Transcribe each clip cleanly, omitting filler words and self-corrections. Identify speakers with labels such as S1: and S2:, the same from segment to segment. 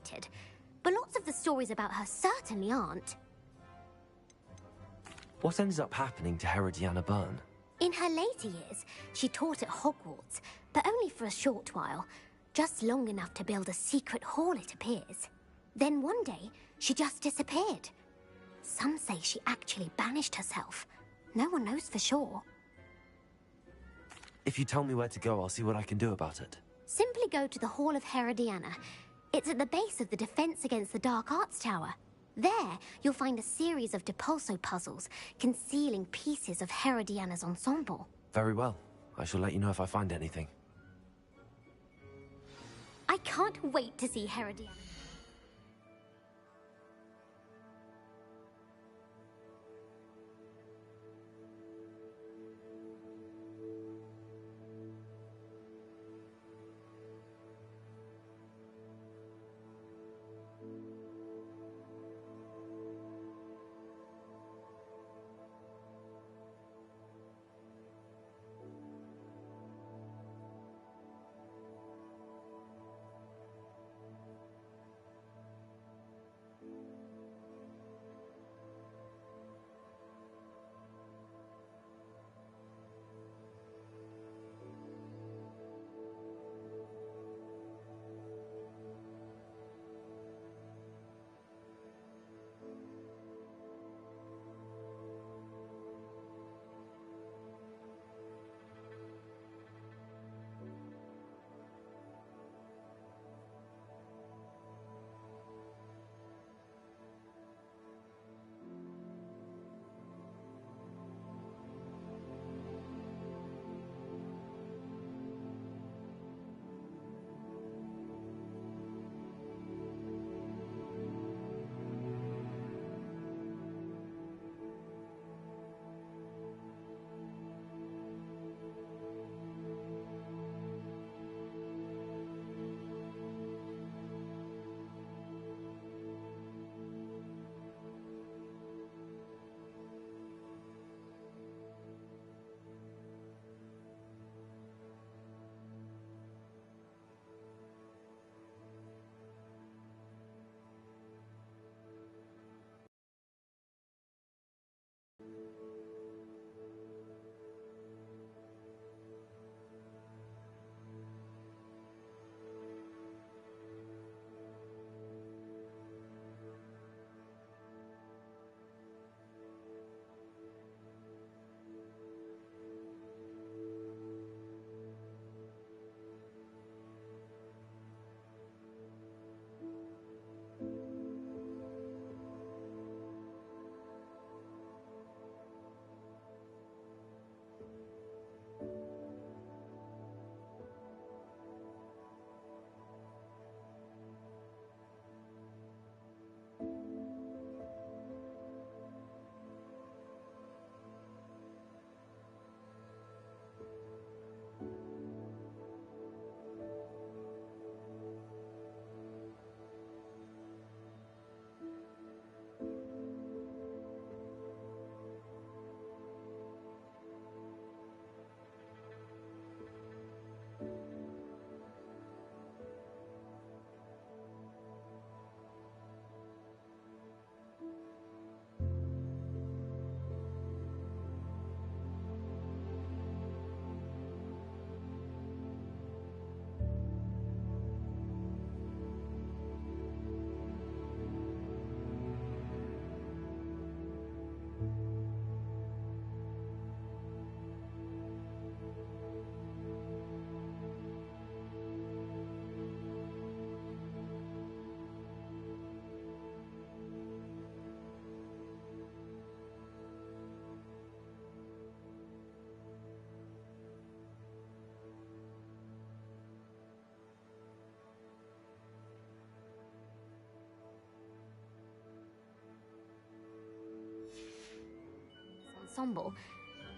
S1: related, but lots of the stories about her certainly aren't.
S2: What ends up happening to Herodiana Byrne?
S1: In her later years, she taught at Hogwarts, but only for a short while, just long enough to build a secret hall, it appears. Then one day, she just disappeared. Some say she actually banished herself. No one knows for sure.
S2: If you tell me where to go, I'll see what I can do about it.
S1: Simply go to the Hall of Herodiana. It's at the base of the Defense Against the Dark Arts Tower. There, you'll find a series of Depulso puzzles concealing pieces of Herodiana's ensemble.
S2: Very well. I shall let you know if I find anything.
S1: I can't wait to see Herodiana. Ensemble.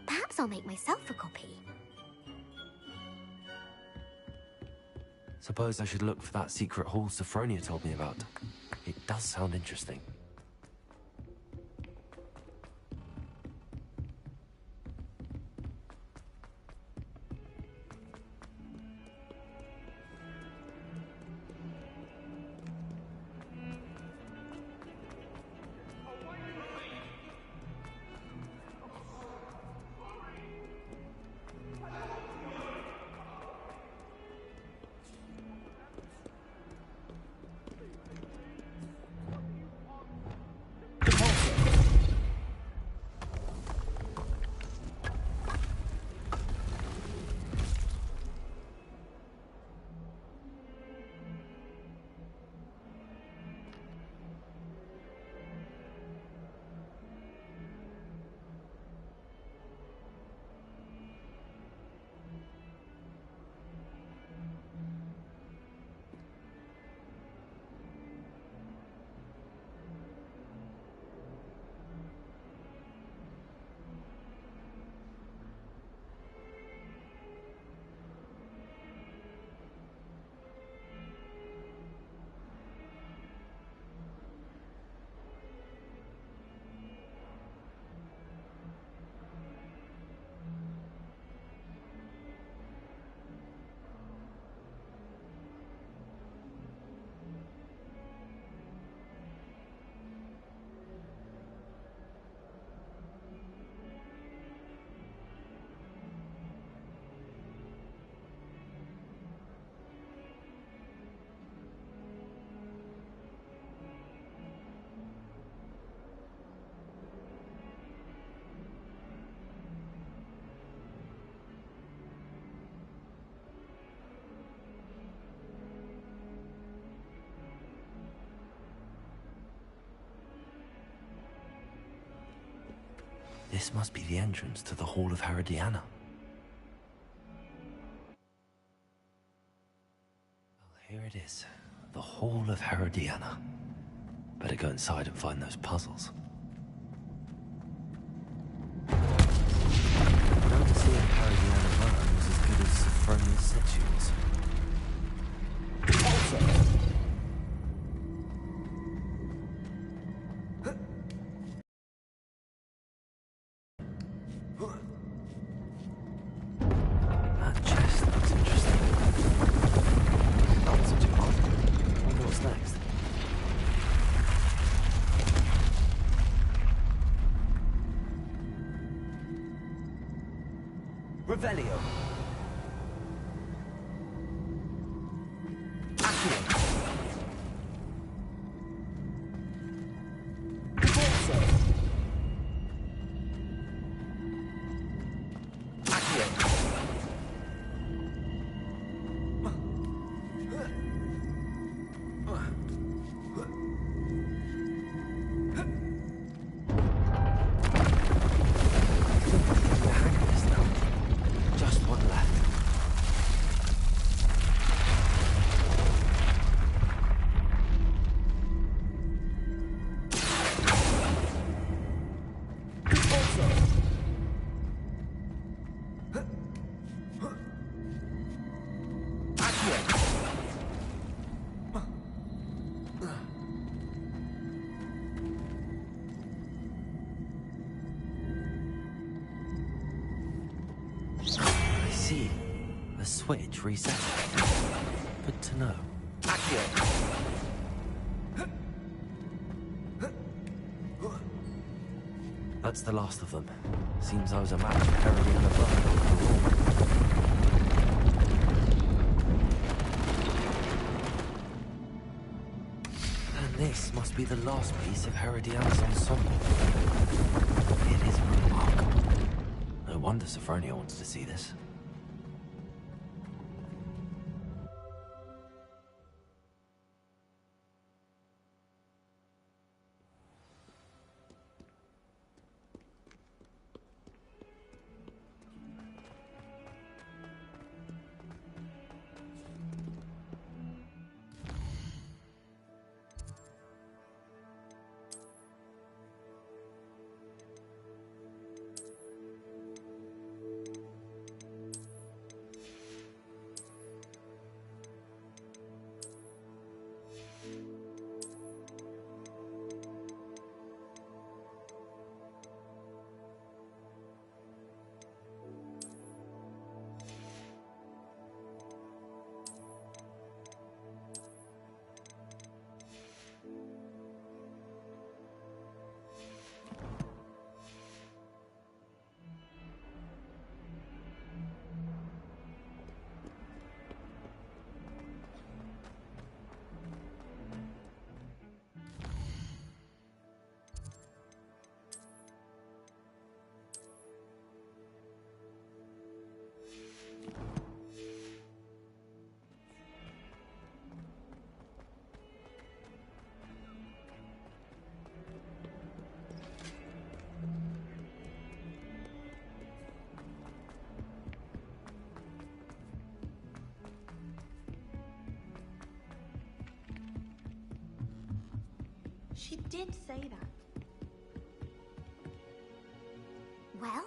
S1: Perhaps I'll make myself a copy.
S2: Suppose I should look for that secret hall Sophronia told me about. It does sound interesting. This must be the entrance to the Hall of Herodiana. Well, here it is. The Hall of Herodiana. Better go inside and find those puzzles. Now to see if Herodiana Run was as good as Sophronia said she was. That chest looks interesting. That wasn't too hard. Wonder what's next. Revelio. Accio. Forza. Accio. Just one left. I see. The switch reset. Good to know. That's the last of them. Seems I was a match for Herodiana Byrne after all. And this must be the last piece of Herodiana's ensemble. It is remarkable. No wonder Sophronia wants to see this.
S3: She did say that.
S1: Well,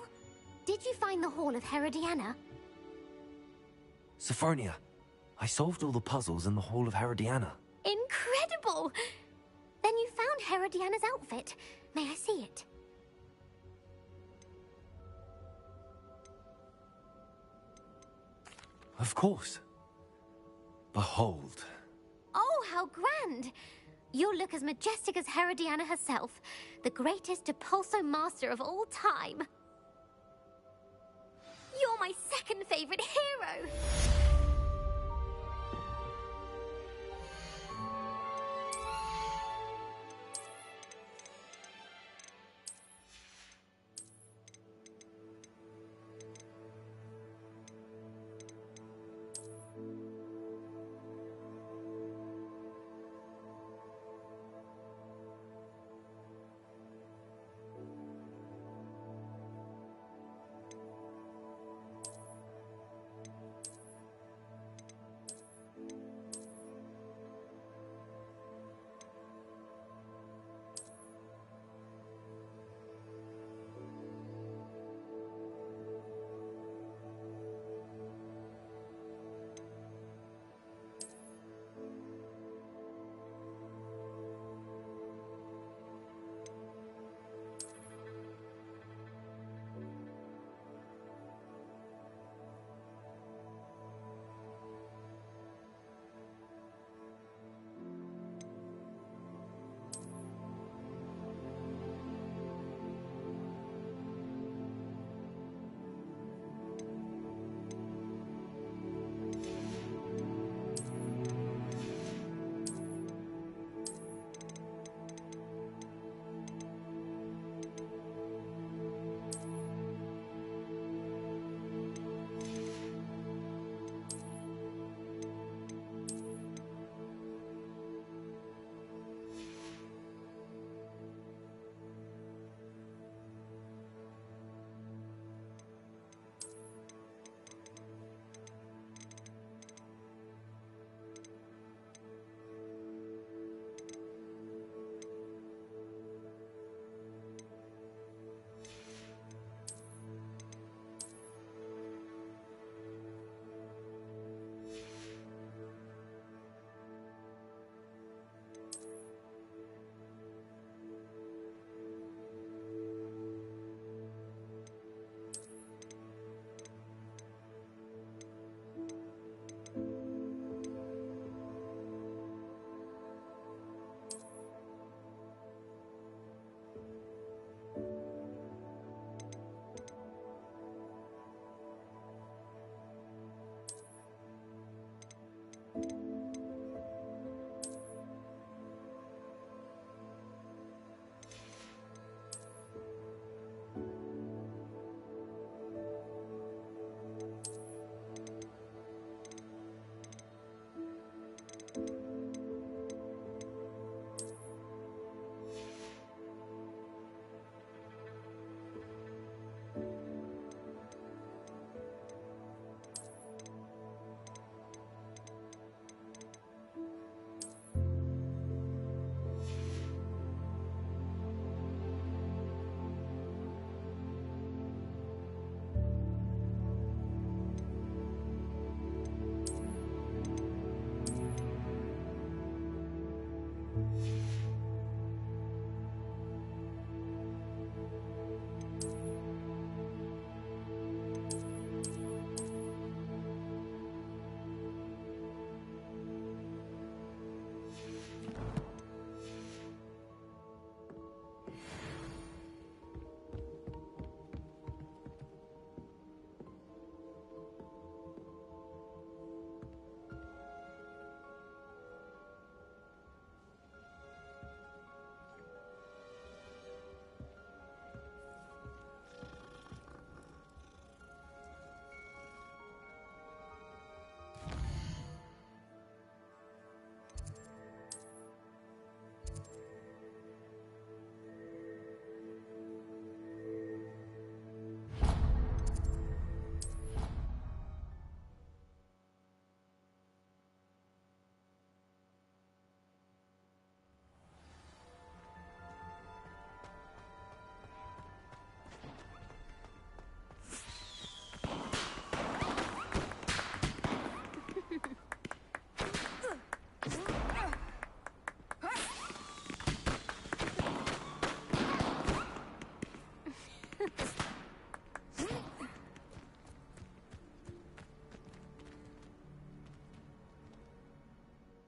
S1: did you find the Hall of Herodiana?
S2: Sophronia, I solved all the puzzles in the Hall of Herodiana.
S1: Incredible! Then you found Herodiana's outfit. May I see it?
S2: Of course. Behold.
S1: Oh, how grand! You'll look as majestic as Herodiana herself, the greatest Depulso master of all time. You're my second favorite hero!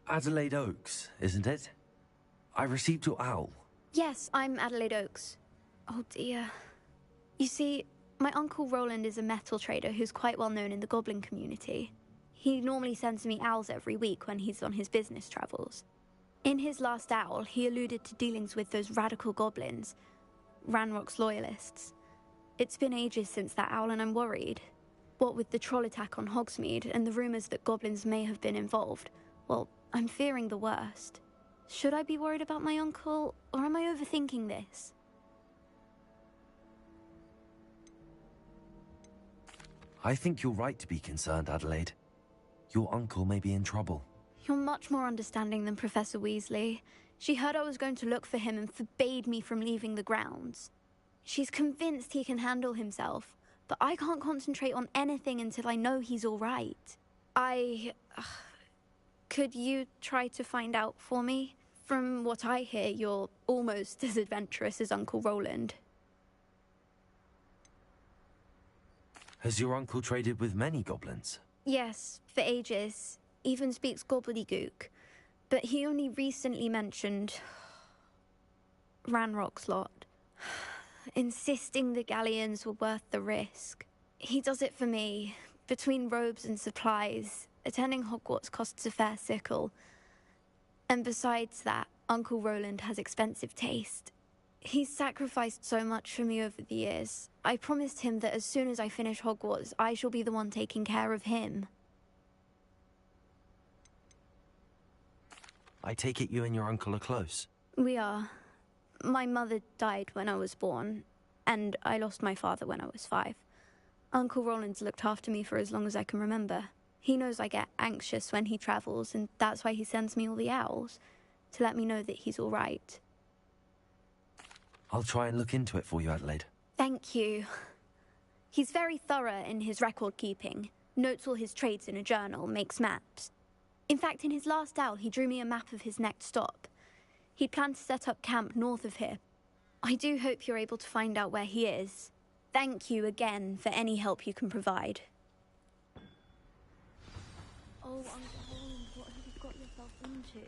S2: Adelaide Oaks, isn't it? I received your owl.
S4: Yes, I'm Adelaide Oaks. Oh dear. You see, my Uncle Roland is a metal trader who's quite well known in the goblin community. He normally sends me owls every week when he's on his business travels. In his last owl, he alluded to dealings with those radical goblins, Ranrock's loyalists. It's been ages since that owl and I'm worried. What with the troll attack on Hogsmeade and the rumours that goblins may have been involved, well, I'm fearing the worst. Should I be worried about my uncle, or am I overthinking this?
S2: I think you're right to be concerned, Adelaide. Your uncle may be in trouble.
S4: You're much more understanding than Professor Weasley. She heard I was going to look for him and forbade me from leaving the grounds. She's convinced he can handle himself, but I can't concentrate on anything until I know he's all right. Could you try to find out for me? From what I hear, you're almost as adventurous as Uncle Roland.
S2: Has your uncle traded with many goblins?
S4: Yes, for ages. Even speaks gobbledygook. But he only recently mentioned Ranrock's lot, insisting the galleons were worth the risk. He does it for me. Between robes and supplies, attending Hogwarts costs a fair sickle. And besides that, Uncle Roland has expensive taste. He's sacrificed so much for me over the years. I promised him that as soon as I finish Hogwarts, I shall be the one taking care of him.
S2: I take it you and your uncle are close?
S4: We are. My mother died when I was born, and I lost my father when I was 5. Uncle Roland's looked after me for as long as I can remember. He knows I get anxious when he travels, and that's why he sends me all the owls, to let me know that he's all right.
S2: I'll try and look into it for you, Adelaide.
S4: Thank you. He's very thorough in his record keeping, notes all his trades in a journal, makes maps. In fact, in his last owl, he drew me a map of his next stop. He'd planned to set up camp north of here. I do hope you're able to find out where he is. Thank you again for any help you can provide. Oh, Uncle Roland, what have you got yourself into?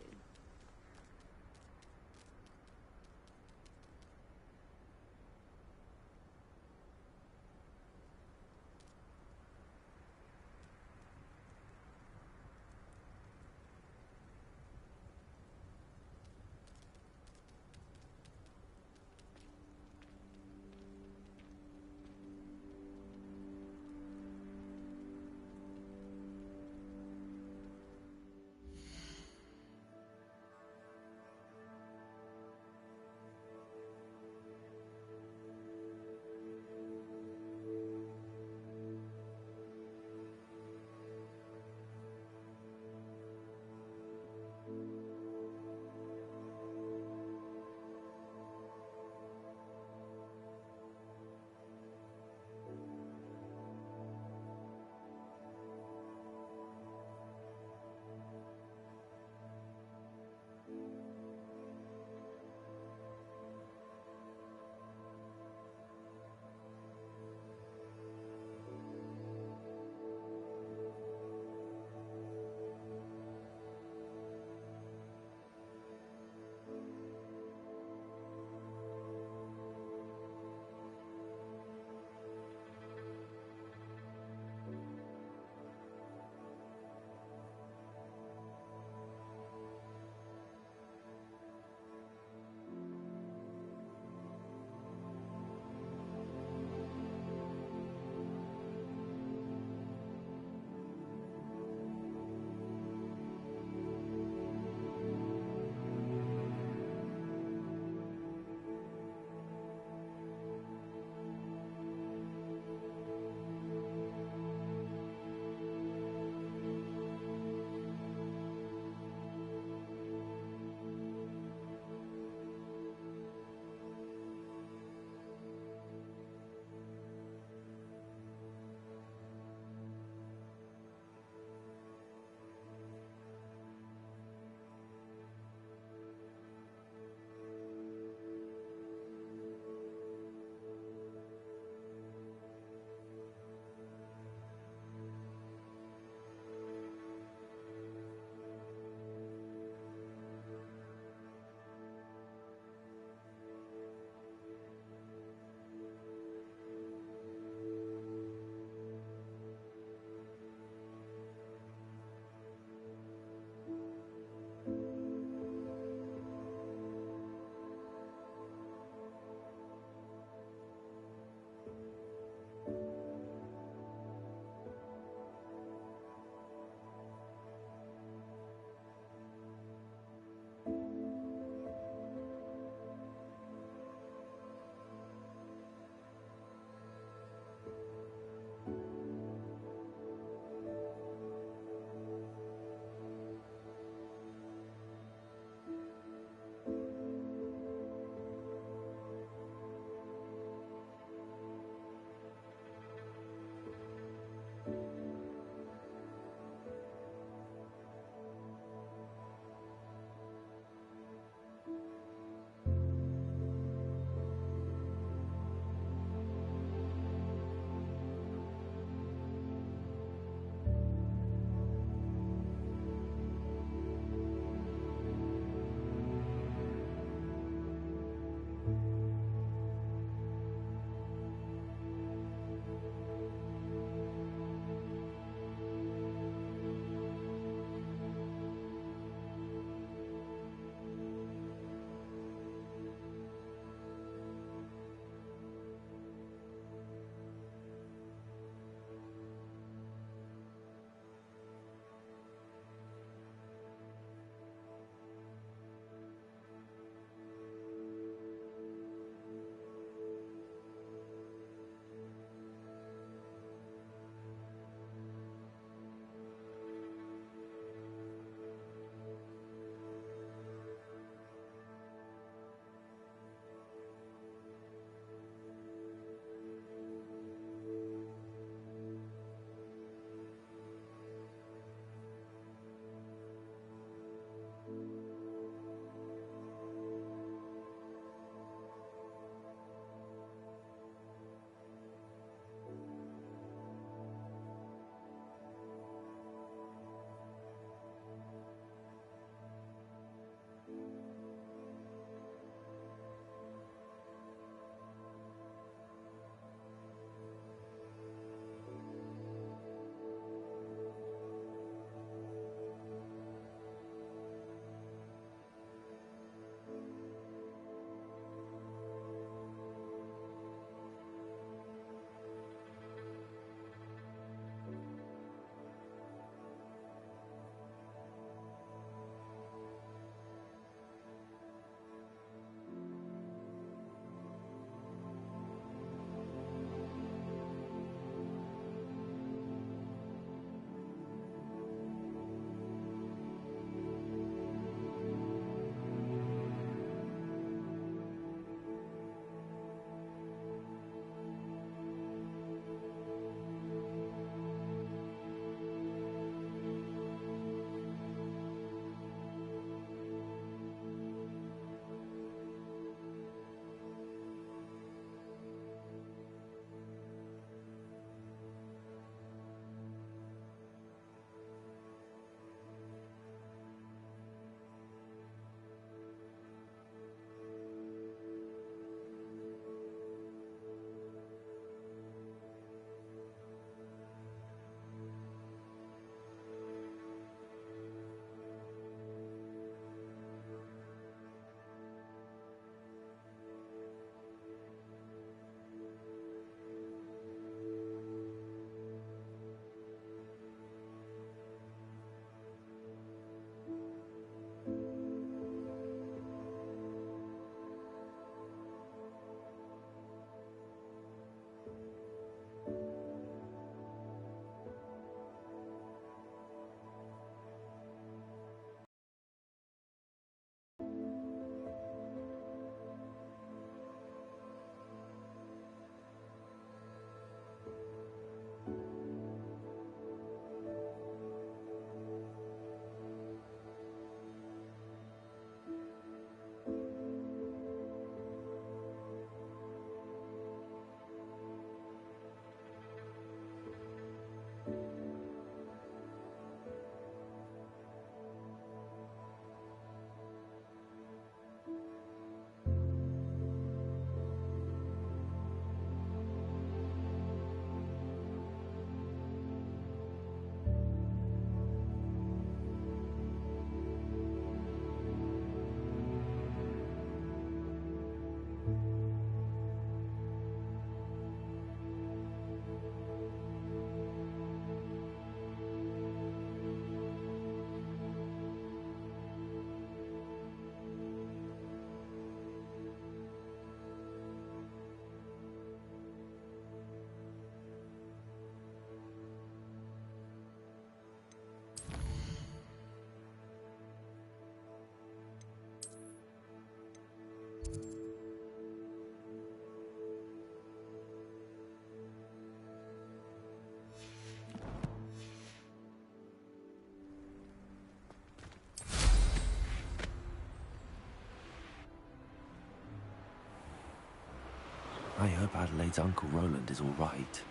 S2: I hope Adelaide's Uncle Roland is all right.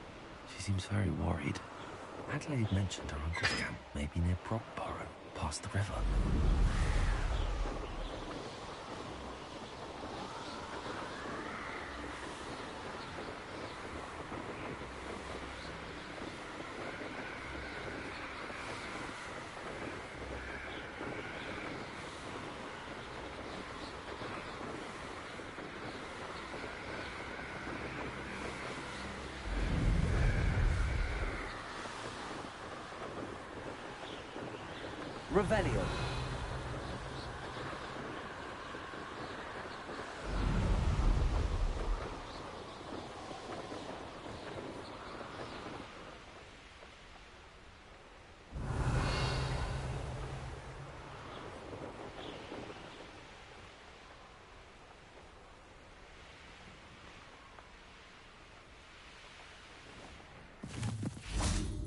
S2: She seems very worried. Adelaide mentioned her uncle's camp may be near Brogborough, past the river.
S5: Revelio.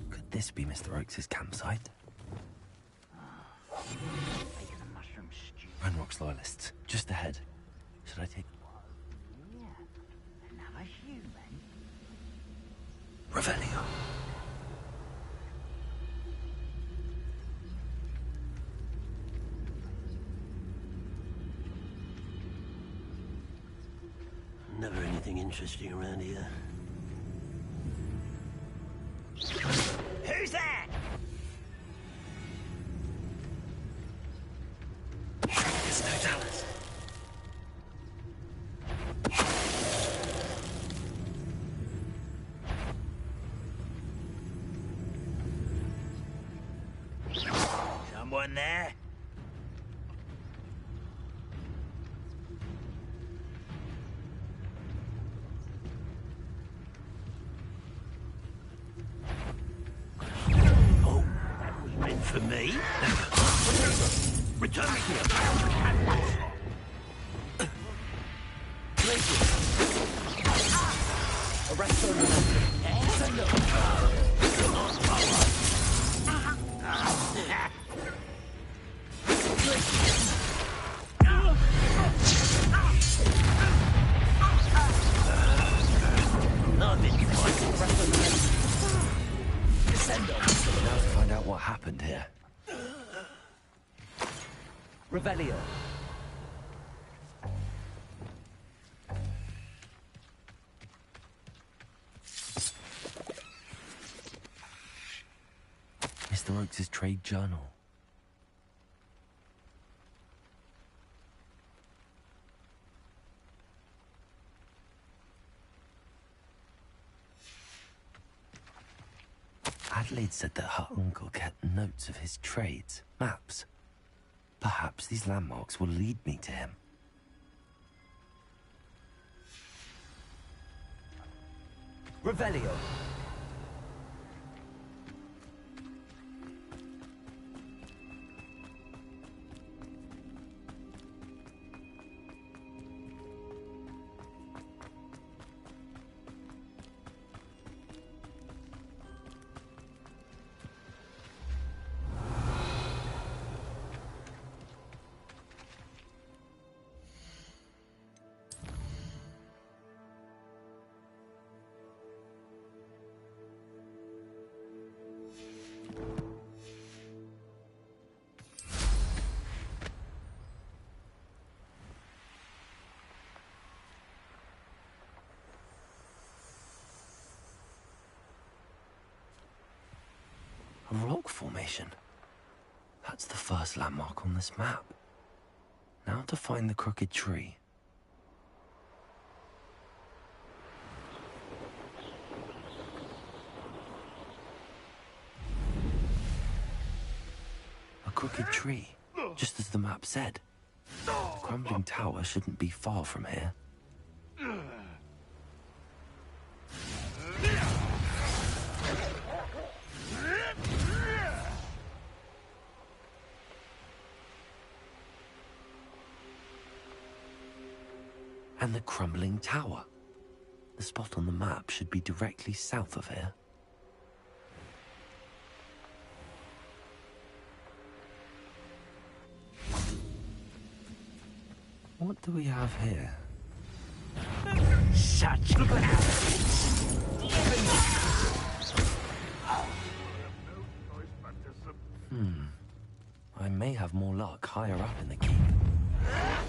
S2: Could this be Mr. Oakes' campsite?
S6: Bacon and mushroom stew.
S2: Ranrock's loyalists, just ahead. Should I take...
S6: Yeah. Another human.
S2: Revelio.
S7: Never anything interesting around here.
S6: Who's that?
S2: It's no Dallas.
S6: Someone there?
S7: Oh, that was meant for me. Return me here.
S5: Arrest her.
S2: Now to find out what happened here.
S5: Revelio.
S2: Mr. Oakes' trade journal. Adelaide said that her uncle kept notes of his trades, maps. Perhaps these landmarks will lead me to him.
S5: Revelio.
S2: A rock formation. That's the first landmark on this map. Now to find the crooked tree. A crooked tree, just as the map said. The crumbling tower shouldn't be far from here. And the crumbling tower. The spot on the map should be directly south of here. What do we have here?
S7: touch. Look at
S2: I may have more luck higher up in the keep.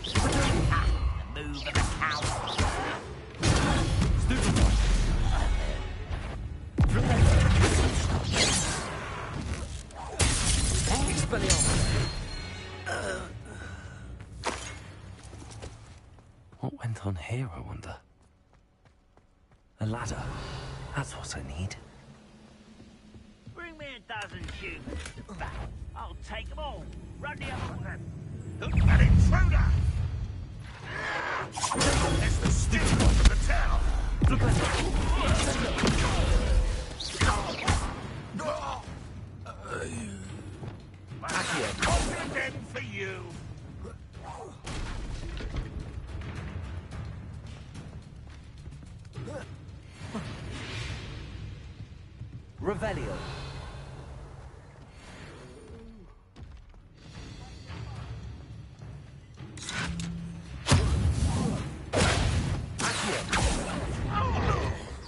S6: The move of the coward.
S2: Stupefy! What went on here, I wonder? A ladder. That's what I need.
S6: Bring me a dozen humans to battle. I'll take them all. Run the other one. Look at intruder! It's the stupid one from the town.
S2: Look at
S6: Open again for you.
S5: Revelio.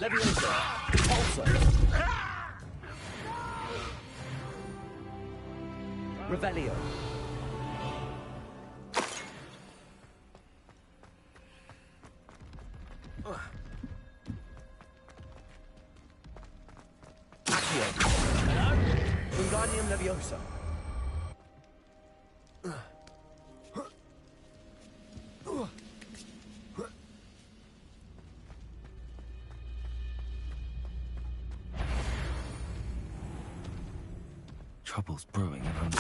S5: Leviosa. Pulsar. Revelio. Accio. Wingardium Leviosa.
S2: Trouble's brewing and I'm...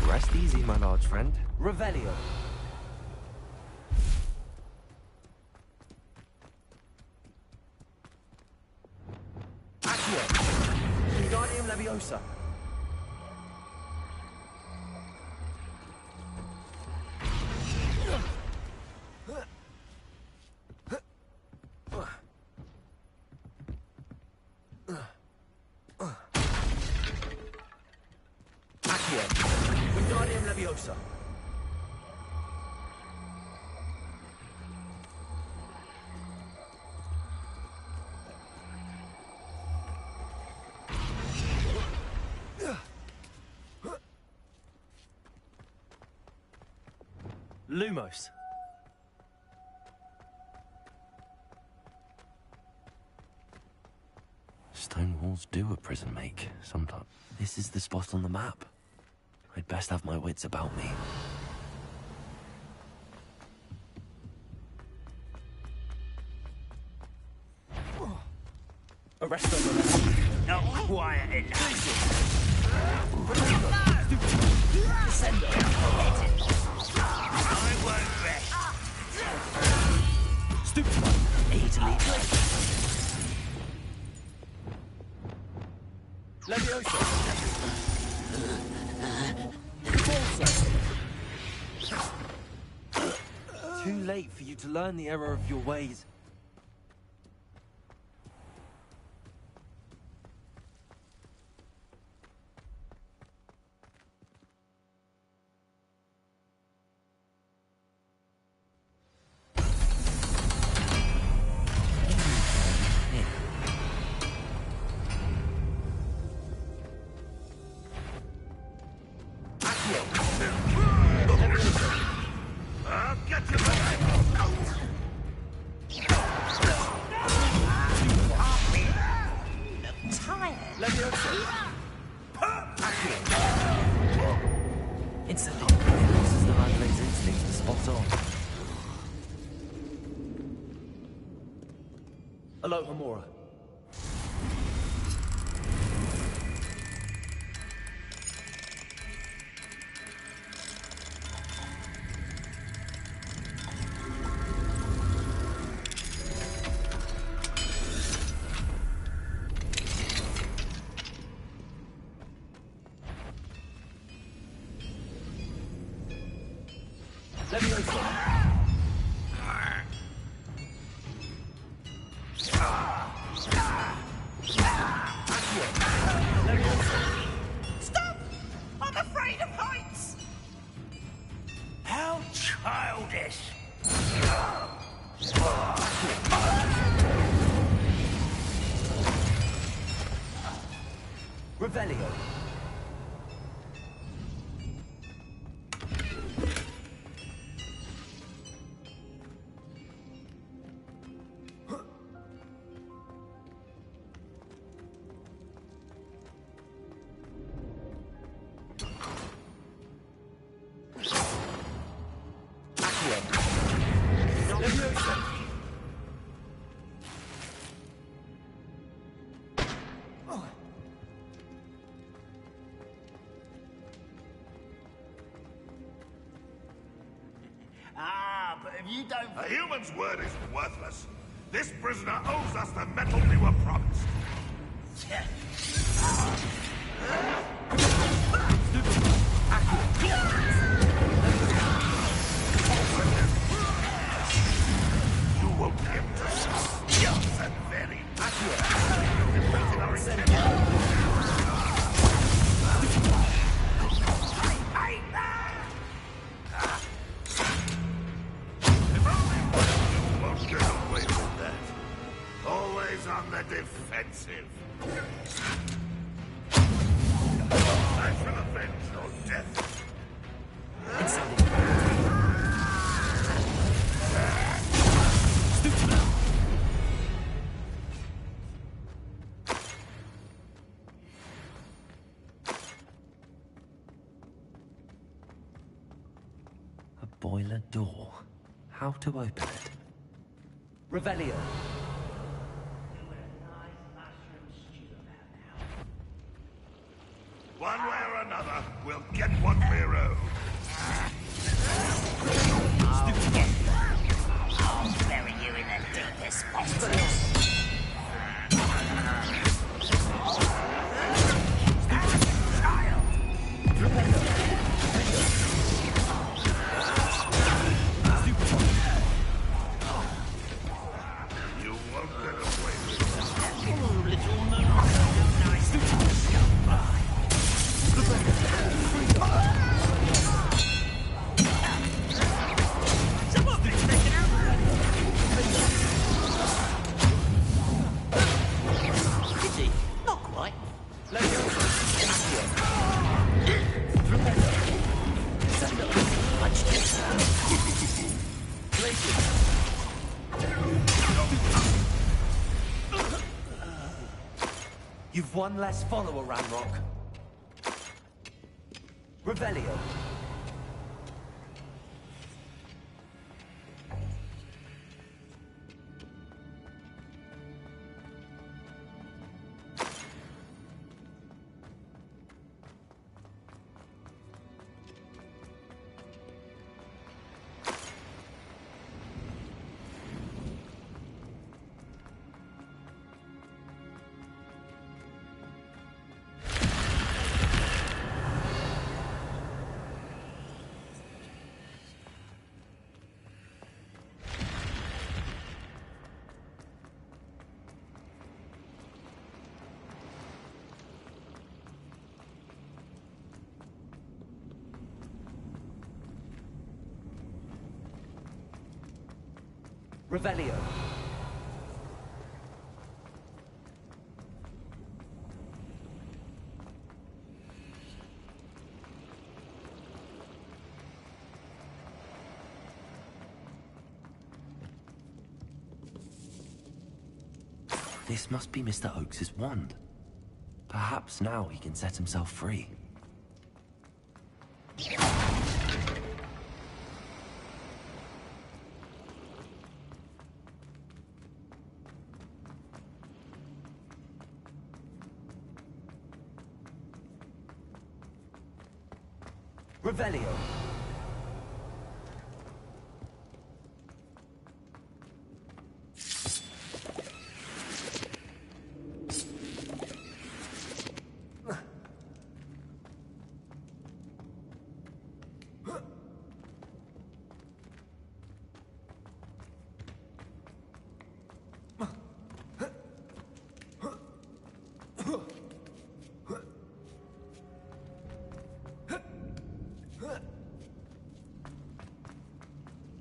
S2: Rest easy, my large friend.
S5: Revelio. Accio. Wingardium Leviosa. Accio. Wingardium Leviosa. Lumos.
S2: Stone walls do a prison make, sometimes. This is the spot on the map. I'd best have my wits about me.
S5: Arresto Revelio.
S6: Not quiet enough. I won't rest.
S5: Stupefy.
S6: Easily.
S5: Leviosa. Pulsar.
S2: Too late for you to learn the error of your ways.
S6: I'll get you back.
S2: Instantly, it loses the landlady's instinct to spot on.
S5: Allo, Amora. Leviosa.
S6: Stop! I'm afraid of heights! How childish!
S2: Revelio.
S6: Ah, but if you don't...
S8: A human's word is worthless. This prisoner owes us the metal we were promised. You won't be able to stop. Yes, and very defeated our enemy. If only one of you won't get away with that. Always on the defensive. Time for revenge or death.
S2: A boiler door. How to open it?
S5: Revelio.
S8: One way or another, we'll get what we owe.
S6: I'll bury you in the deepest places.
S8: You won't get away with it.
S6: Oh, little moon. Someone been taken out. Is he? Not quite.
S5: You've one less follower, Ramrock. Revelio. Revelio.
S2: This must be Mr. Oakes's wand. Perhaps now he can set himself free.
S5: Revelio.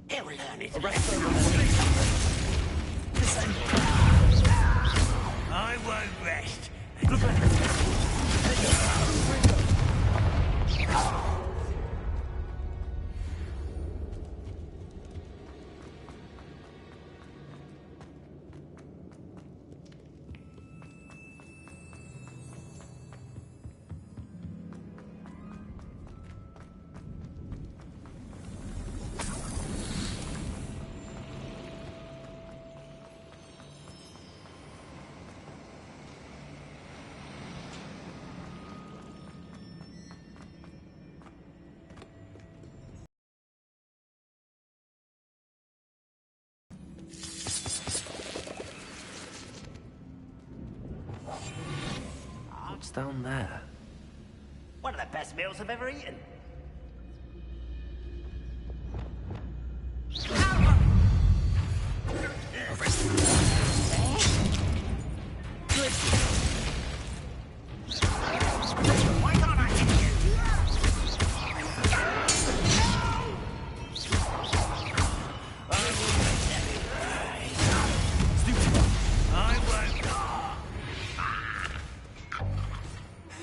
S7: He'll learn it. I won't rest.
S2: What's down there?
S6: One of the best meals I've ever eaten. Why can't I hit you?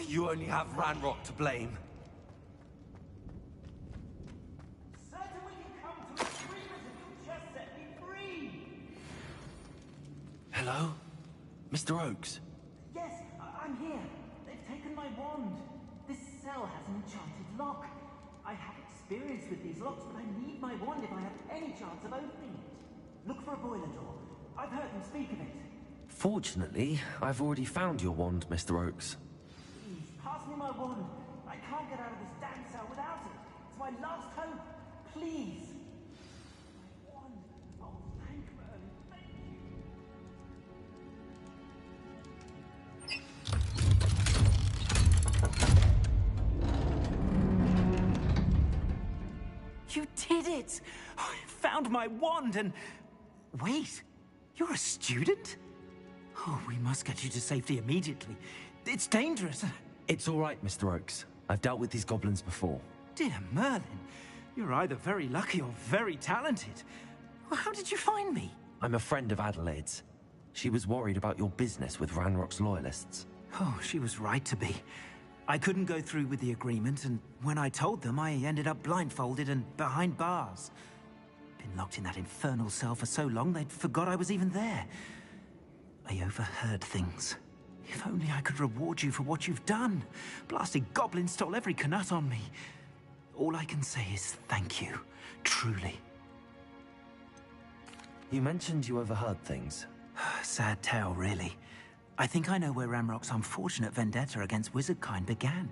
S5: You only have Ranrock to blame.
S6: Certain we can come to an agreement if you'll just set me free.
S2: Hello? Mr. Oakes?
S6: Yes, I'm here. They've taken my wand. This cell has an enchanted lock. I have experience with these locks, but I need my wand if I have any chance of opening it. Look for a boiler door. I've heard them speak of it.
S2: Fortunately, I've already found your wand, Mr. Oakes.
S6: Please, pass me my wand. I can't get out of this damn cell without it. It's my last hope. Please. My wand. Oh, thank Merlin. Thank you. You did it! I found my wand and... Wait, you're a student? Oh, we must get you to safety immediately. It's dangerous.
S2: It's all right, Mr. Oakes. I've dealt with these goblins before.
S6: Dear Merlin, you're either very lucky or very talented. Well, how did you find me?
S2: I'm a friend of Adelaide's. She was worried about your business with Ranrock's loyalists.
S6: Oh, she was right to be. I couldn't go through with the agreement, and when I told them, I ended up blindfolded and behind bars. Been locked in that infernal cell for so long, they'd forgot I was even there. I overheard things. If only I could reward you for what you've done. Blasted goblins stole every Knut on me. All I can say is thank you, truly.
S2: You mentioned you overheard things.
S6: Sad tale, really. I think I know where Ranrock's unfortunate vendetta against wizardkind began.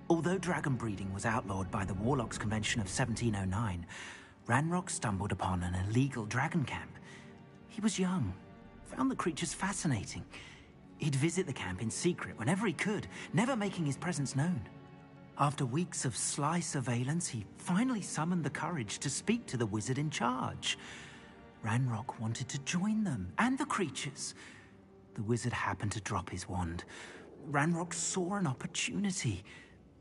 S6: Although dragon breeding was outlawed by the Warlocks Convention of 1709, Ranrock stumbled upon an illegal dragon camp. He was young, found the creatures fascinating. He'd visit the camp in secret whenever he could, never making his presence known. After weeks of sly surveillance, he finally summoned the courage to speak to the wizard in charge. Ranrock wanted to join them, and the creatures. The wizard happened to drop his wand. Ranrock saw an opportunity.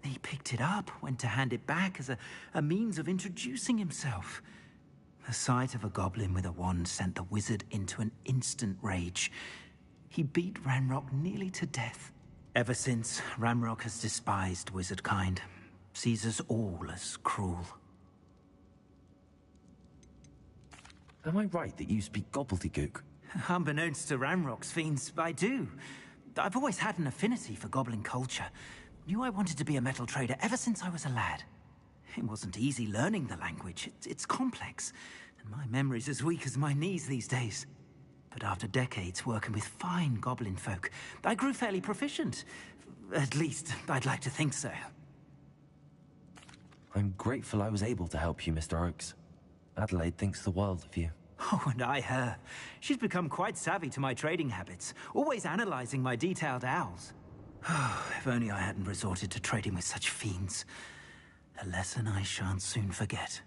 S6: He picked it up, went to hand it back as a means of introducing himself. The sight of a goblin with a wand sent the wizard into an instant rage. He beat Ranrock nearly to death. Ever since, Ranrock has despised wizardkind, sees us all as cruel.
S2: Am I right that you speak gobbledygook?
S6: Unbeknownst to Ranrock's fiends, I do. I've always had an affinity for goblin culture. Knew I wanted to be a metal trader ever since I was a lad. It wasn't easy learning the language. It's complex, and my memory's as weak as my knees these days. But after decades working with fine goblin folk, I grew fairly proficient. At least, I'd like to think so.
S2: I'm grateful I was able to help you, Mr. Oakes. Adelaide thinks the world of you.
S6: Oh, and I her. She's become quite savvy to my trading habits, always analyzing my detailed owls. If only I hadn't resorted to trading with such fiends. A lesson I shan't soon forget.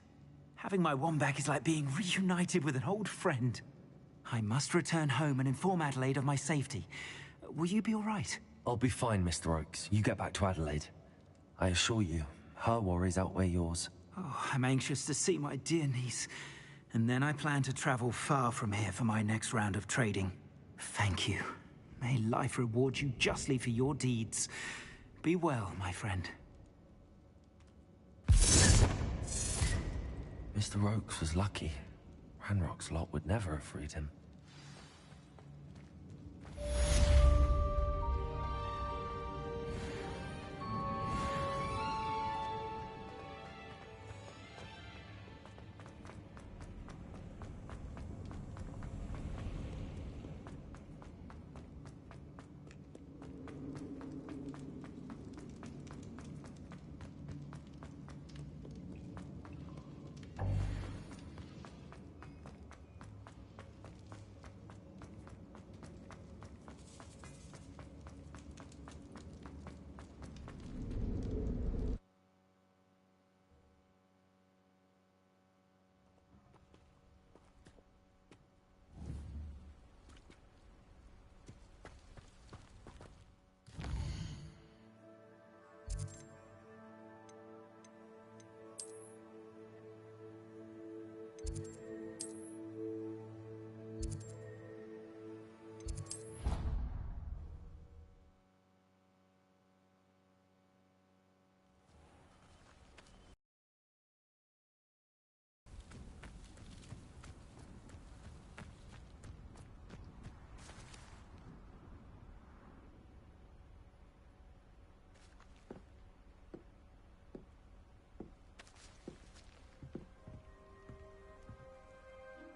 S6: Having my wand back is like being reunited with an old friend. I must return home and inform Adelaide of my safety. Will you be all right?
S2: I'll be fine, Mr. Oakes. You get back to Adelaide. I assure you, her worries outweigh yours.
S6: Oh, I'm anxious to see my dear niece. And then I plan to travel far from here for my next round of trading. Thank you. May life reward you justly for your deeds. Be well, my friend.
S2: Mr. Oakes was lucky. Ranrock's lot would never have freed him.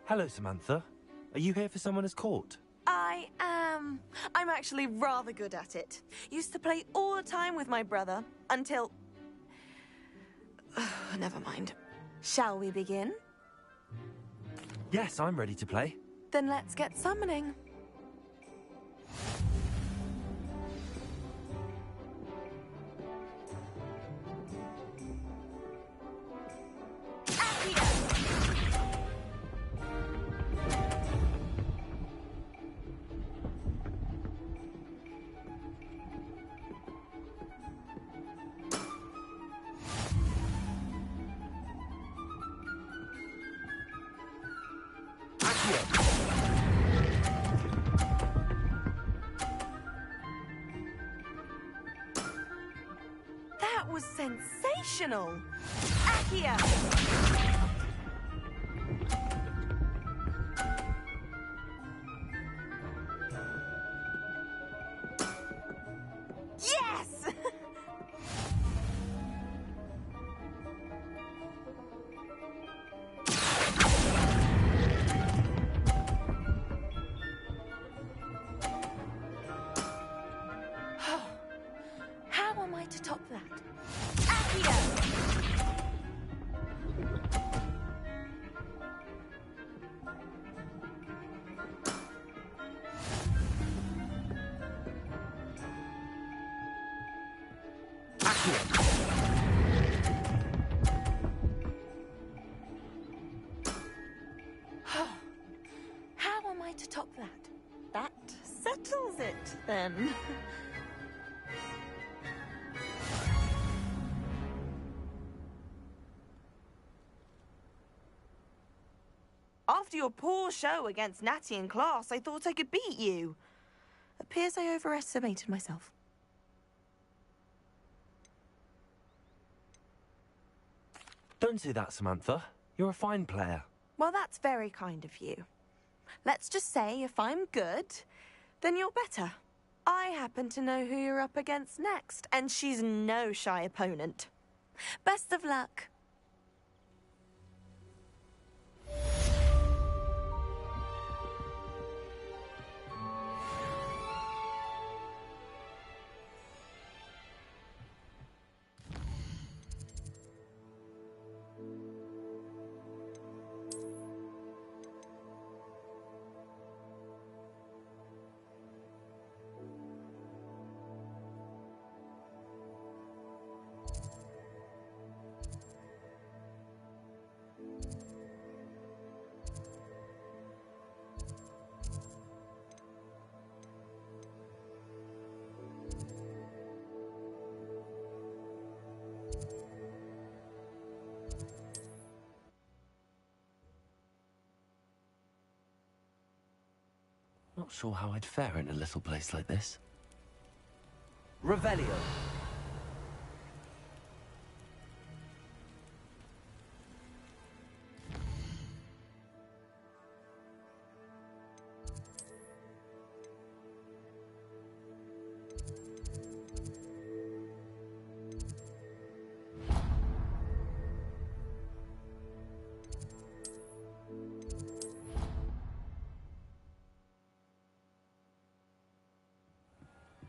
S2: Hello, Samantha. Are you here for Summoner's Court?
S9: I am. I'm actually rather good at it. Used to play all the time with my brother, until... Never mind. Shall we begin?
S2: Yes, I'm ready to play.
S9: Then let's get summoning. That was sensational! Accio! Yes! How am I to top that? Accio! How am I to top that? That settles it, then. After your poor show against Natty in class, I thought I could beat you. Appears I overestimated myself.
S2: Don't say that, Samantha. You're a fine player.
S9: Well, that's very kind of you. Let's just say if I'm good, then you're better. I happen to know who you're up against next, and she's no shy opponent. Best of luck.
S2: Not sure how I'd fare in a little place like this.
S5: Revelio.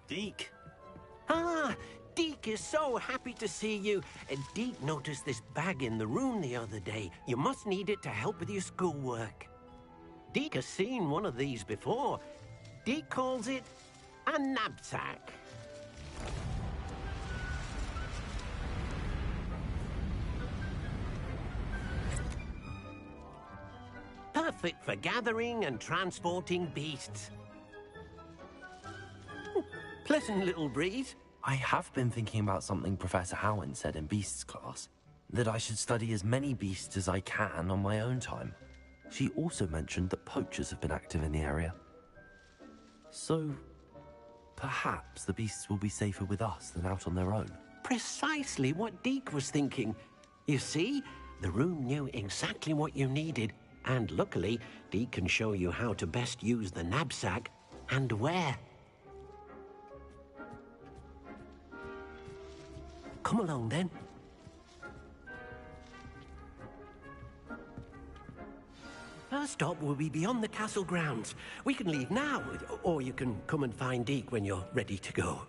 S7: Deke. Ah, Deke is so happy to see you. Deke noticed this bag in the room the other day. You must need it to help with your schoolwork. Deke has seen one of these before. Deke calls it a knapsack. Perfect for gathering and transporting beasts. Pleasant little breeze.
S2: I have been thinking about something Professor Howin said in Beasts class, that I should study as many beasts as I can on my own time. She also mentioned that poachers have been active in the area. So, perhaps the beasts will be safer with us than out on their own.
S7: Precisely what Deke was thinking. You see, the room knew exactly what you needed, and luckily, Deke can show you how to best use the knapsack and where. Come along, then. Our stop will be beyond the castle grounds. We can leave now, or you can come and find Deke when you're ready to go.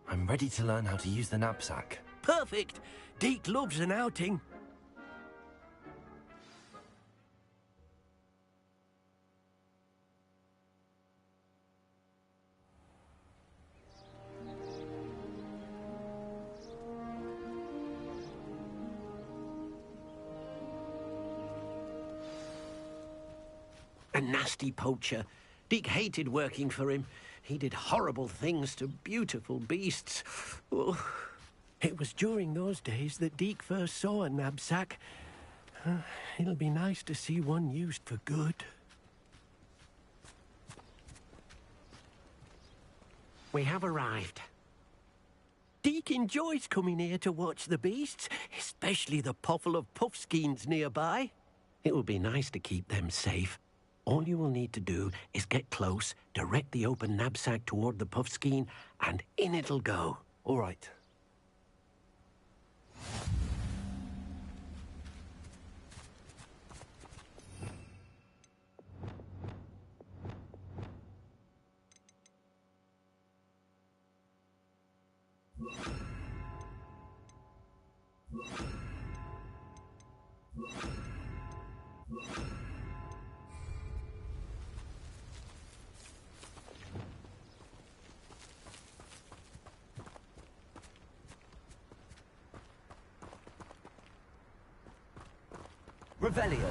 S2: I'm ready to learn how to use the knapsack.
S7: Perfect! Deke loves an outing. A nasty poacher. Deke hated working for him. He did horrible things to beautiful beasts. Oh, it was during those days that Deke first saw a knapsack. It'll be nice to see one used for good. We have arrived. Deke enjoys coming here to watch the beasts, especially the potful of puffskeins nearby. It will be nice to keep them safe. All you will need to do is get close, direct the open knapsack toward the puffskein, and in it'll go.
S2: All right. Revelio.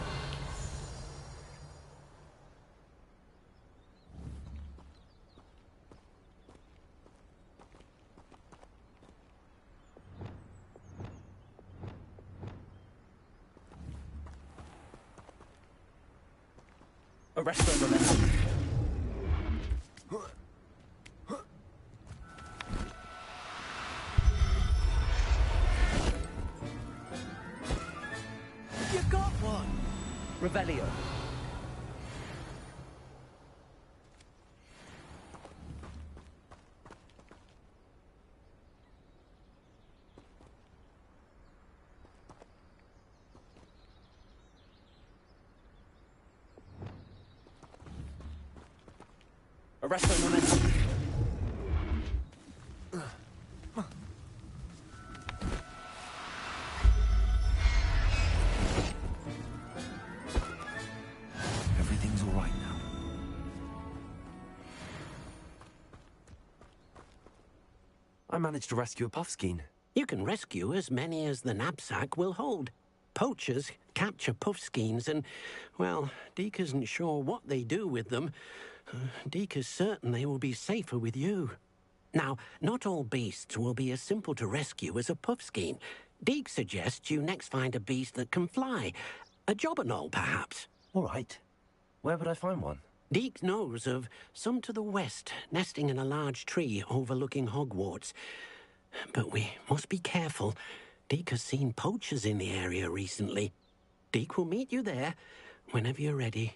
S2: Arresto momentum.
S7: You got one!
S2: Revelio. Arresto momentum. Everything's all right now. I managed to rescue a puffskein.
S7: You can rescue as many as the knapsack will hold. Poachers capture puffskeins and, well, Deke isn't sure what they do with them. Deke is certain they will be safer with you. Now, not all beasts will be as simple to rescue as a puffskein. Deke suggests you next find a beast that can fly. A jobberknoll, perhaps.
S2: All right. Where would I find one?
S7: Deke knows of some to the west, nesting in a large tree overlooking Hogwarts. But we must be careful. Deke has seen poachers in the area recently. Deke will meet you there whenever you're ready.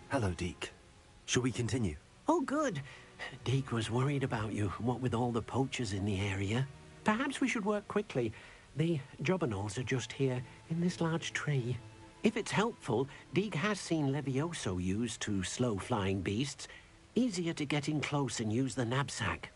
S2: Hello, Deke. Shall we continue?
S7: Oh, good. Deke was worried about you, what with all the poachers in the area. Perhaps we should work quickly. The jobberknolls are just here, in this large tree. If it's helpful, Deke has seen Levioso used to slow flying beasts. Easier to get in close and use the knapsack.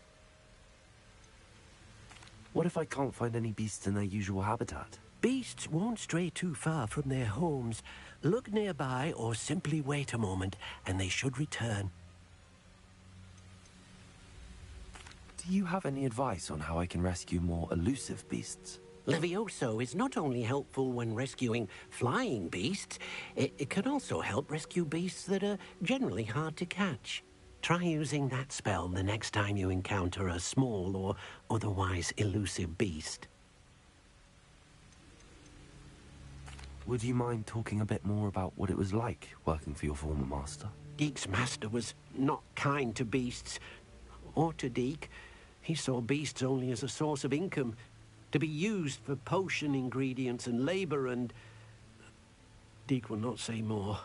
S2: What if I can't find any beasts in their usual habitat?
S7: Beasts won't stray too far from their homes. Look nearby or simply wait a moment, and they should return.
S2: Do you have any advice on how I can rescue more elusive beasts?
S7: Levioso is not only helpful when rescuing flying beasts, it can also help rescue beasts that are generally hard to catch. Try using that spell the next time you encounter a small or otherwise elusive beast.
S2: Would you mind talking a bit more about what it was like working for your former master?
S7: Deke's master was not kind to beasts, or to Deke. He saw beasts only as a source of income, to be used for potion ingredients and labor, and Deke will not say more.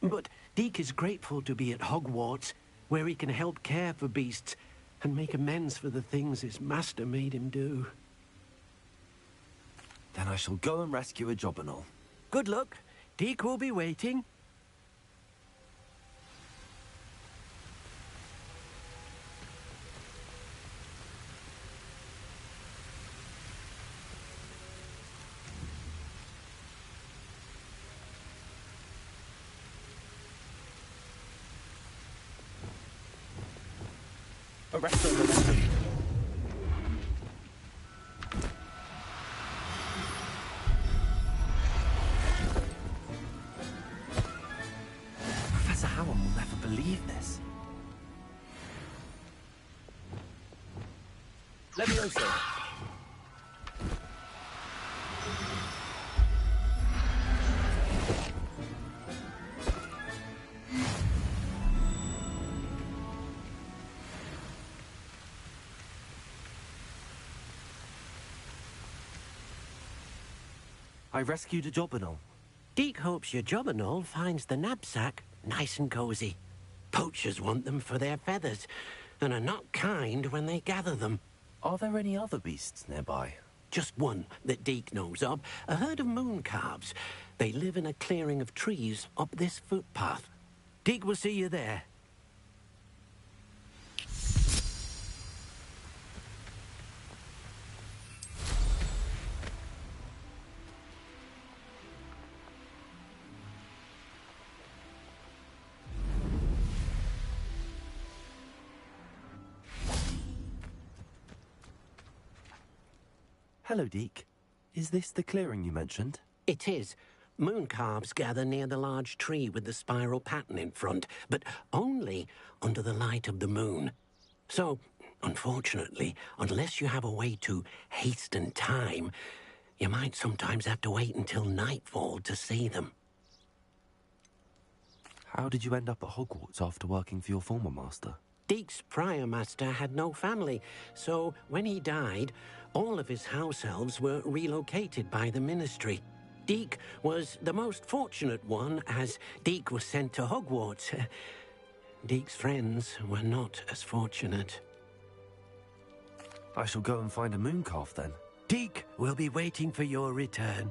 S7: But Deke is grateful to be at Hogwarts, where he can help care for beasts and make amends for the things his master made him do.
S2: Then I shall go and rescue a jobberknoll.
S7: Good luck. Deke will be waiting.
S2: Arresto momentum. Professor Howard will never believe this. Levioso. I rescued a jobberknoll.
S7: Deke hopes your jobberknoll finds the knapsack nice and cozy. Poachers want them for their feathers, and are not kind when they gather them.
S2: Are there any other beasts nearby?
S7: Just one that Deke knows of, a herd of moon calves. They live in a clearing of trees up this footpath. Deke will see you there.
S2: Hello, Deke. Is this the clearing you mentioned?
S7: It is. Moon calves gather near the large tree with the spiral pattern in front, but only under the light of the moon. So, unfortunately, unless you have a way to hasten time, you might sometimes have to wait until nightfall to see them.
S2: How did you end up at Hogwarts after working for your former master?
S7: Deke's prior master had no family, so when he died, all of his house elves were relocated by the ministry. Deke was the most fortunate one, as Deke was sent to Hogwarts. Deke's friends were not as fortunate.
S2: I shall go and find a mooncalf then.
S7: Deke will be waiting for your return.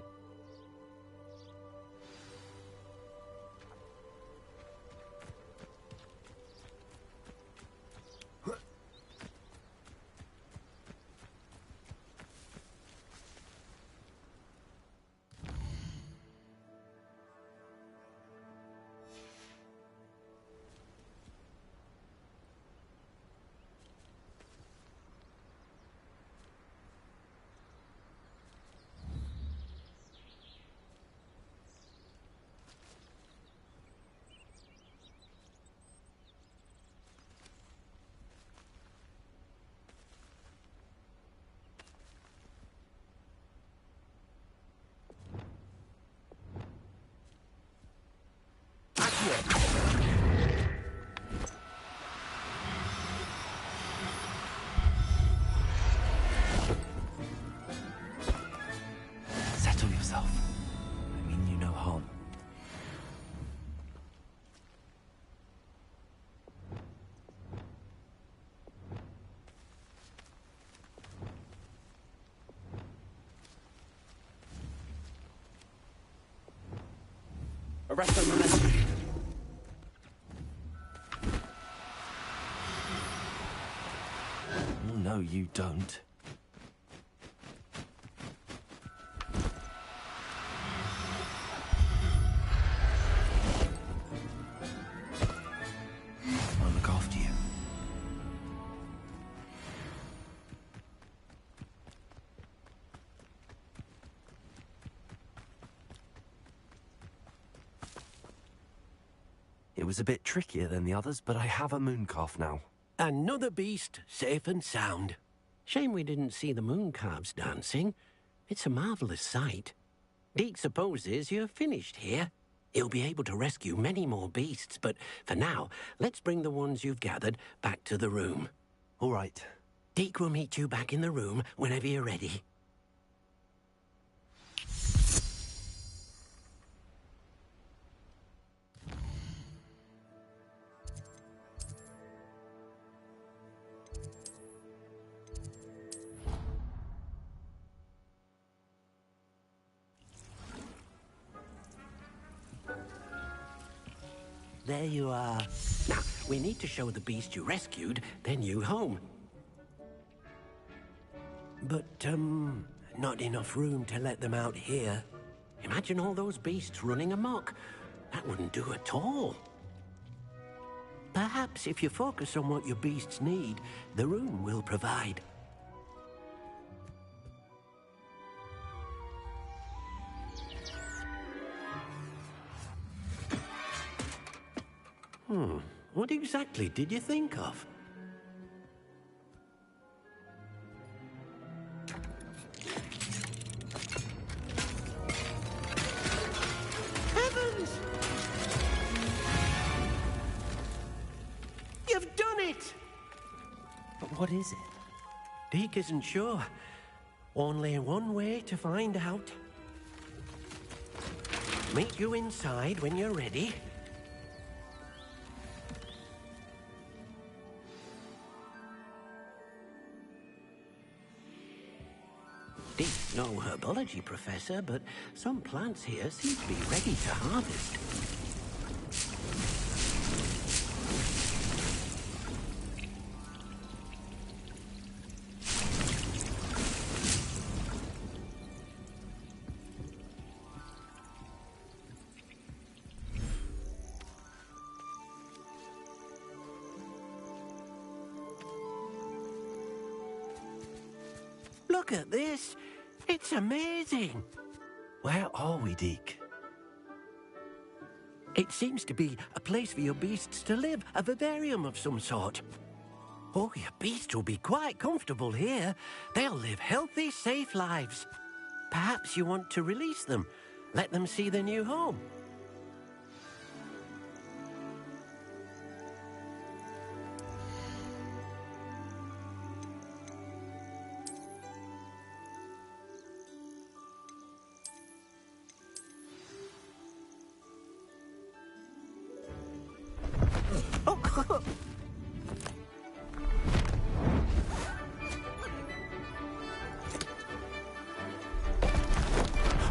S2: Settle yourself. I mean you no harm.
S7: Arrest them, arrest them.
S2: Oh, no, you don't. I'll look after you. It was a bit trickier than the others, but I have a mooncalf now.
S7: Another beast, safe and sound. Shame we didn't see the moon calves dancing. It's a marvelous sight. Deke supposes you're finished here. He'll be able to rescue many more beasts, but for now, let's bring the ones you've gathered back to the room.
S2: All right.
S7: Deke will meet you back in the room whenever you're ready. There you are. Now, we need to show the beast you rescued their new home. But, not enough room to let them out here. Imagine all those beasts running amok. That wouldn't do at all. Perhaps if you focus on what your beasts need, the room will provide. What exactly did you think of? Heavens! You've done it!
S2: But what is it?
S7: Deke isn't sure. Only one way to find out. meet you inside when you're ready. Dee's no herbology professor, but some plants here seem to be ready to harvest. Look at this. It's amazing.
S2: Where are we, Deke?
S7: It seems to be a place for your beasts to live, a vivarium of some sort. Oh, your beasts will be quite comfortable here. They'll live healthy, safe lives. Perhaps you want to release them, let them see their new home.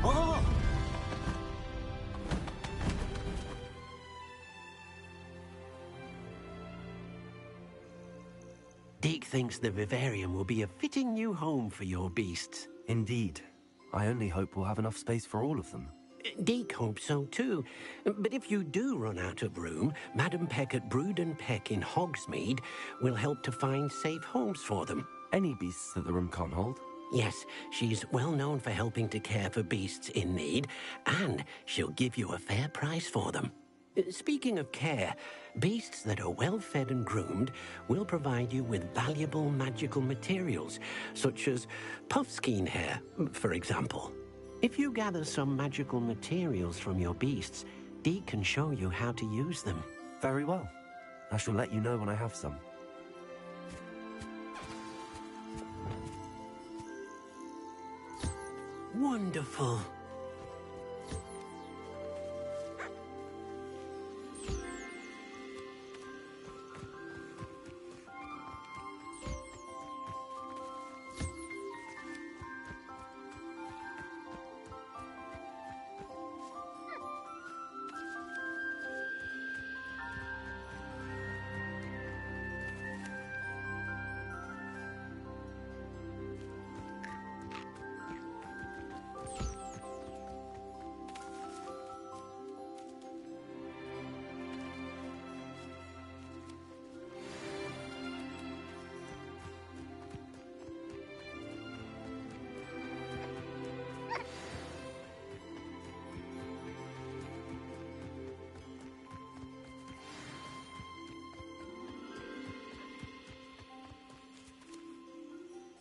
S7: Oh! Deke thinks the vivarium will be a fitting new home for your beasts.
S2: Indeed. I only hope we'll have enough space for all of them.
S7: Deke hopes so too. But if you do run out of room, Madam Peck at Brood and Peck in Hogsmeade will help to find safe homes for them.
S2: Any beasts that the room can't hold?
S7: Yes, she's well known for helping to care for beasts in need, and she'll give you a fair price for them. Speaking of care, beasts that are well fed and groomed will provide you with valuable magical materials, such as puffskein hair, for example. If you gather some magical materials from your beasts, Deke can show you how to use them.
S2: Very well. I shall let you know when I have some.
S7: Wonderful.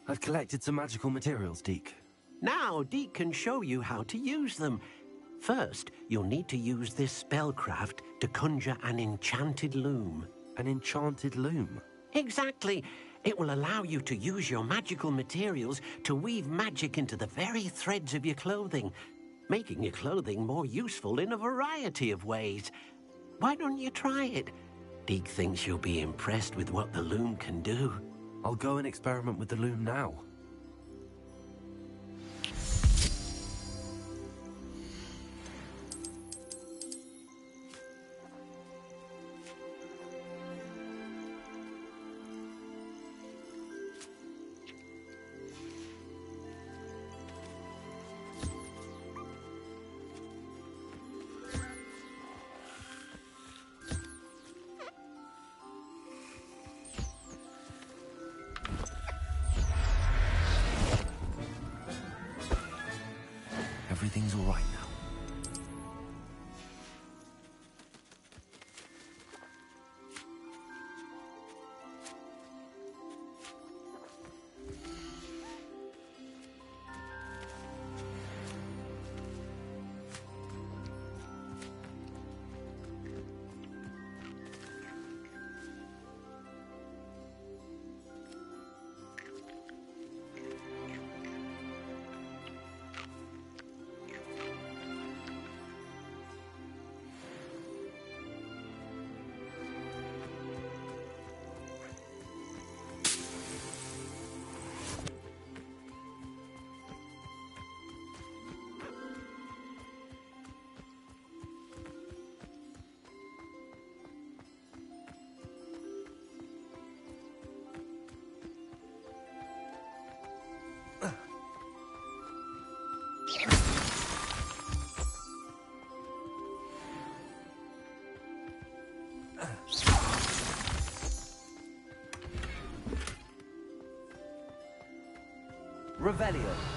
S2: I've collected some magical materials, Deke.
S7: Now Deke can show you how to use them. First, you'll need to use this spellcraft to conjure an enchanted loom.
S2: An enchanted loom?
S7: Exactly. It will allow you to use your magical materials to weave magic into the very threads of your clothing, making your clothing more useful in a variety of ways. Why don't you try it? Deke thinks you'll be impressed with what the loom can do.
S2: I'll go and experiment with the loom now. Everything's all right now. Revelio.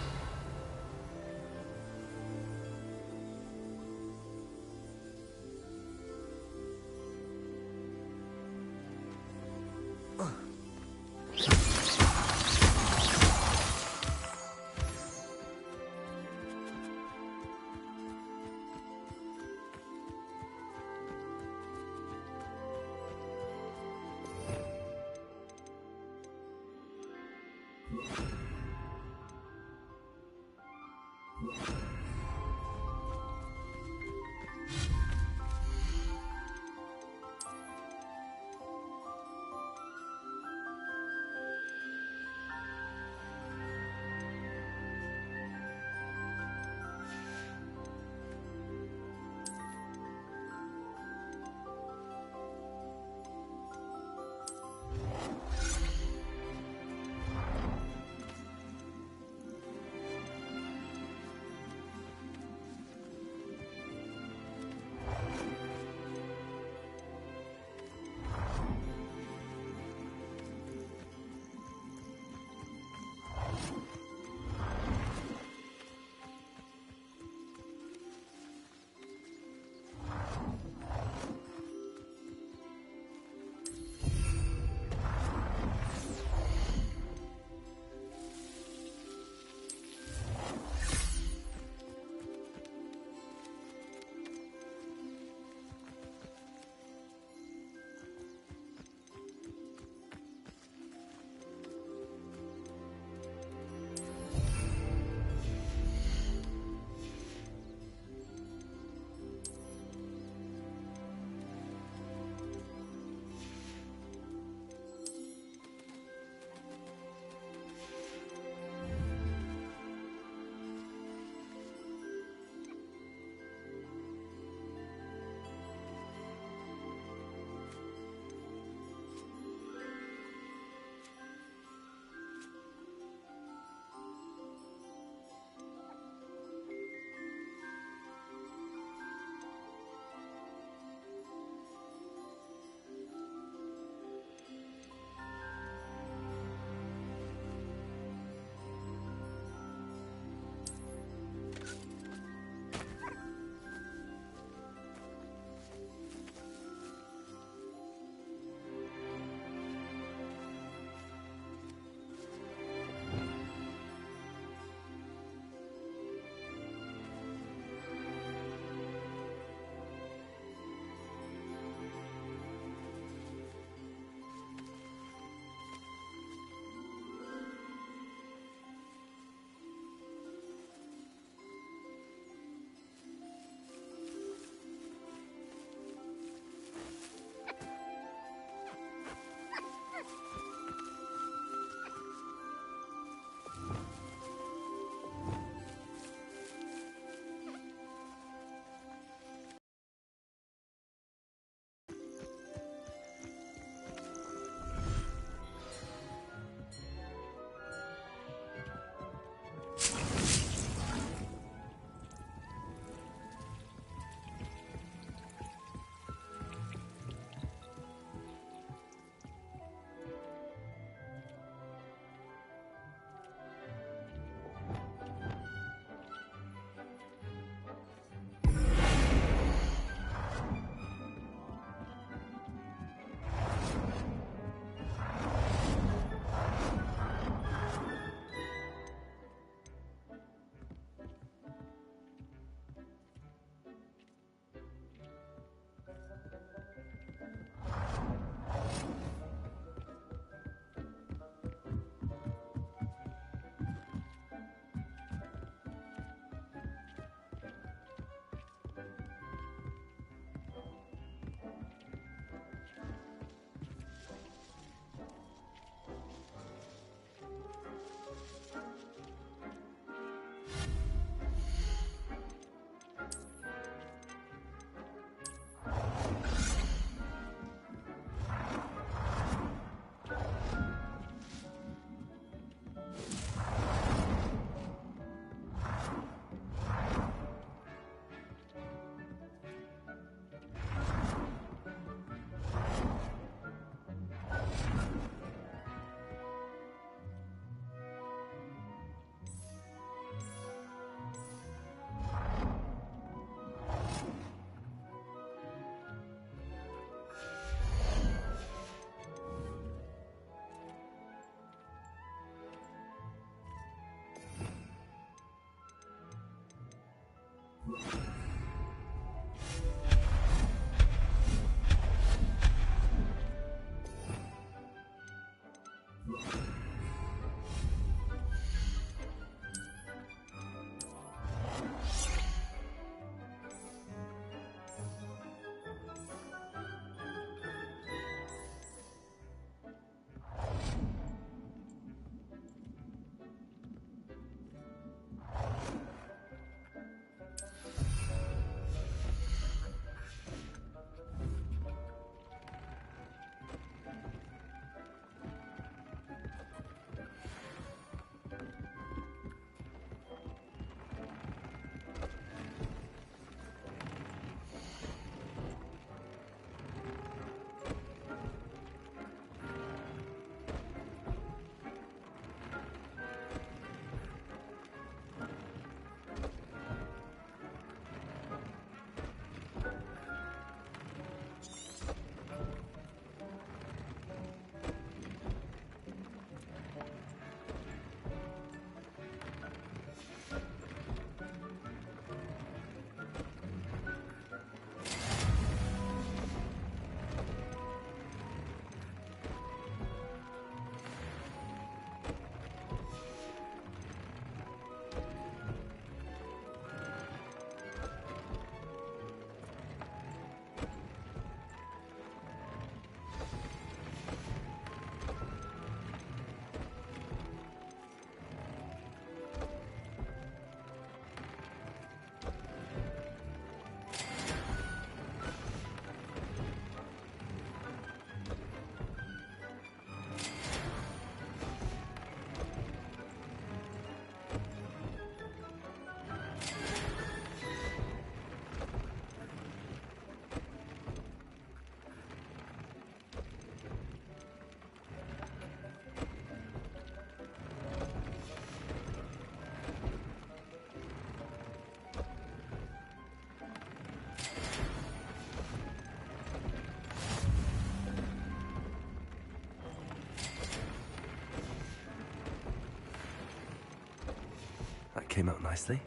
S2: That came out nicely.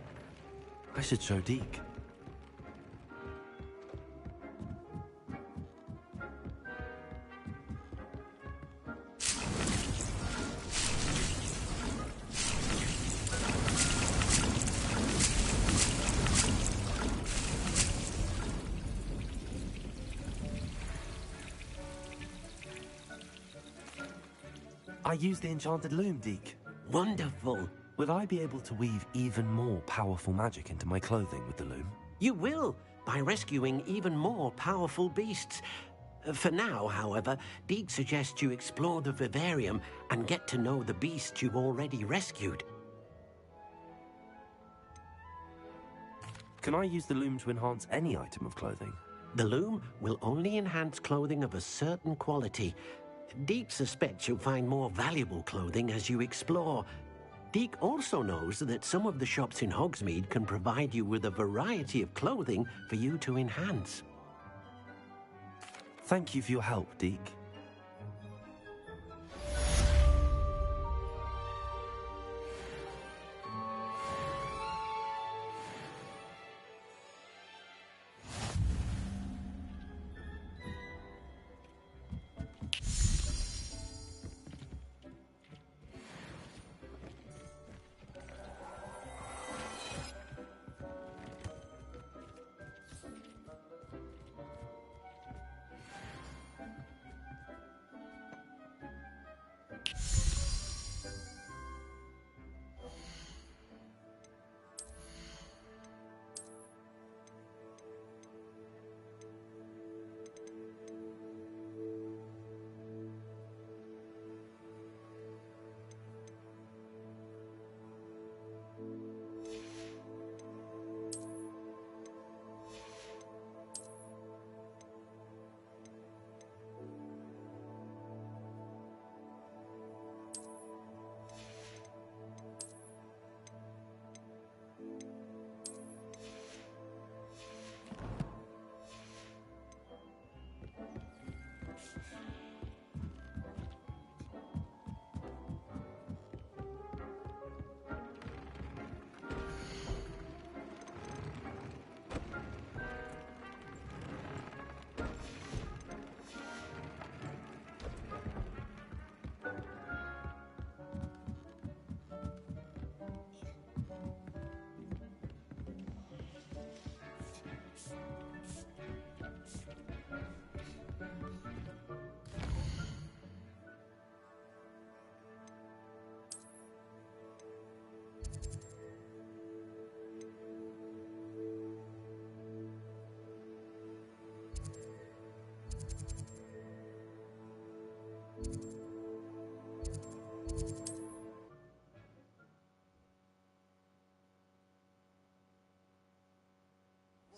S2: I should show Deke. I used the enchanted loom, Deke.
S7: Wonderful.
S2: Will I be able to weave even more powerful magic into my clothing with the loom?
S7: You will, by rescuing even more powerful beasts. For now, however, Deke suggests you explore the vivarium and get to know the beasts you've already rescued.
S2: Can I use the loom to enhance any item of clothing?
S7: The loom will only enhance clothing of a certain quality. Deke suspects you'll find more valuable clothing as you explore. Deke also knows that some of the shops in Hogsmeade can provide you with a variety of clothing for you to enhance.
S2: Thank you for your help, Deke.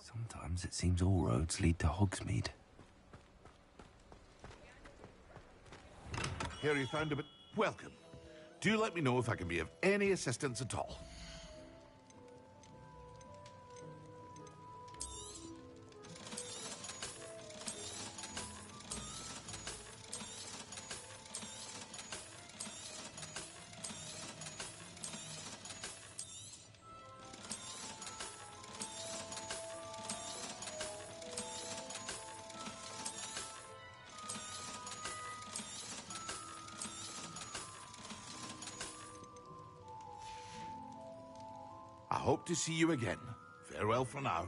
S2: Sometimes it seems all roads lead to Hogsmeade.
S8: Here you found a bit. Welcome. Do let me know if I can be of any assistance at all. I hope to see you again. Farewell for now.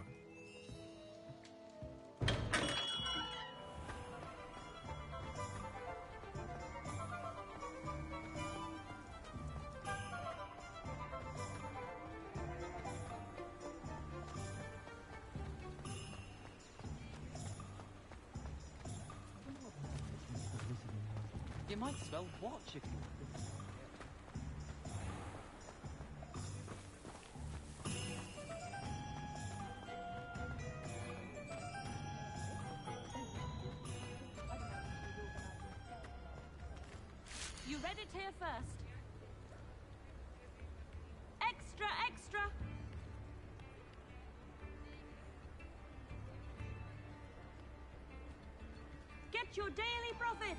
S10: You might as well watch it.
S11: You read it here first. Extra, extra! Get your daily profit!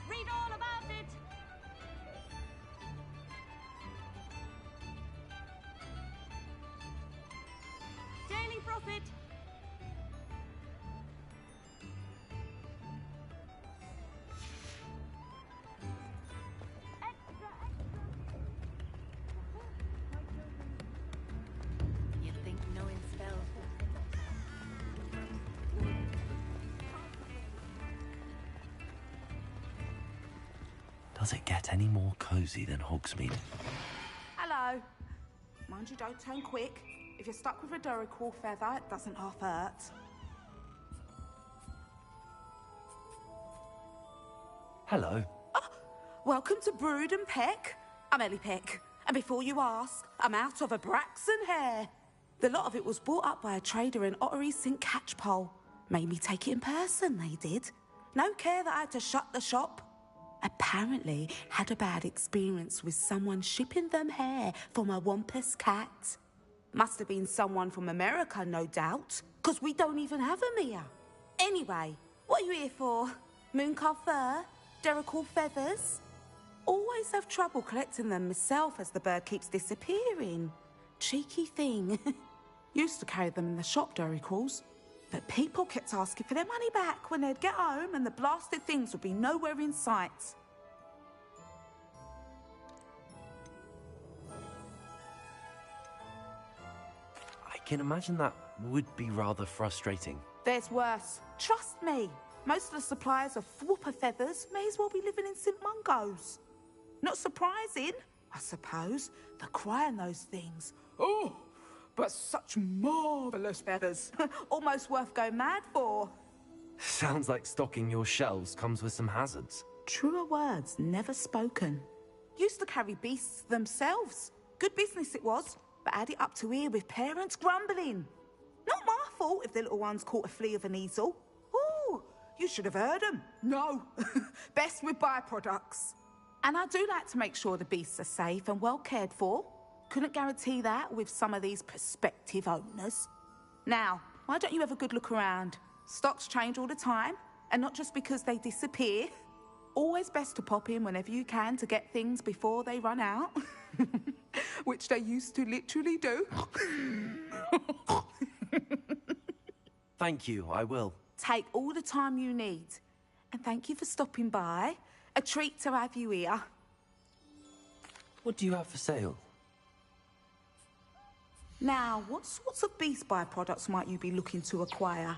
S11: Read all about it! Daily profit!
S3: You think knowing spells
S2: Does it get any more cozy than Hogsmeade?
S12: Hello. Mind you don't turn quick. If you're stuck with a Duracell feather, it doesn't half hurt.
S2: Hello.
S12: Welcome to Brood and Peck. I'm Ellie Peck. And before you ask, I'm out of a Braxton hair. The lot of it was bought up by a trader in Ottery St. Catchpole. Made me take it in person, they did. No care that I had to shut the shop. Apparently had a bad experience with someone shipping them hair from a Wampus cat. Must have been someone from America, no doubt, because we don't even have them here. Anyway, what are you here for? Mooncar fur? Duracell feathers? Always have trouble collecting them myself as the bird keeps disappearing. Cheeky thing. Used to carry them in the shop, Duracells. But people kept asking for their money back when they'd get home and the blasted things would be nowhere in sight.
S2: I can imagine that would be rather frustrating.
S12: There's worse. Trust me. Most of the suppliers of whooper feathers may as well be living in St. Mungo's. Not surprising, I suppose, the cry on those things. Oh, but such marvellous feathers. Almost worth going mad for.
S2: Sounds like stocking your shelves comes with some hazards.
S12: Truer words never spoken. Used to carry beasts themselves. Good business it was, but had it up to here with parents grumbling. Not my fault if the little ones caught a flea of an easel. Ooh, you should have heard them. No, best with byproducts. And I do like to make sure the beasts are safe and well cared for. Couldn't guarantee that with some of these prospective owners. Now, why don't you have a good look around? Stocks change all the time, and not just because they disappear. Always best to pop in whenever you can to get things before they run out. Which they used to literally do.
S2: Thank you, I will.
S12: Take all the time you need. And thank you for stopping by. A treat to have you here.
S2: What do you have for sale?
S12: Now, what sorts of beast byproducts might you be looking to acquire?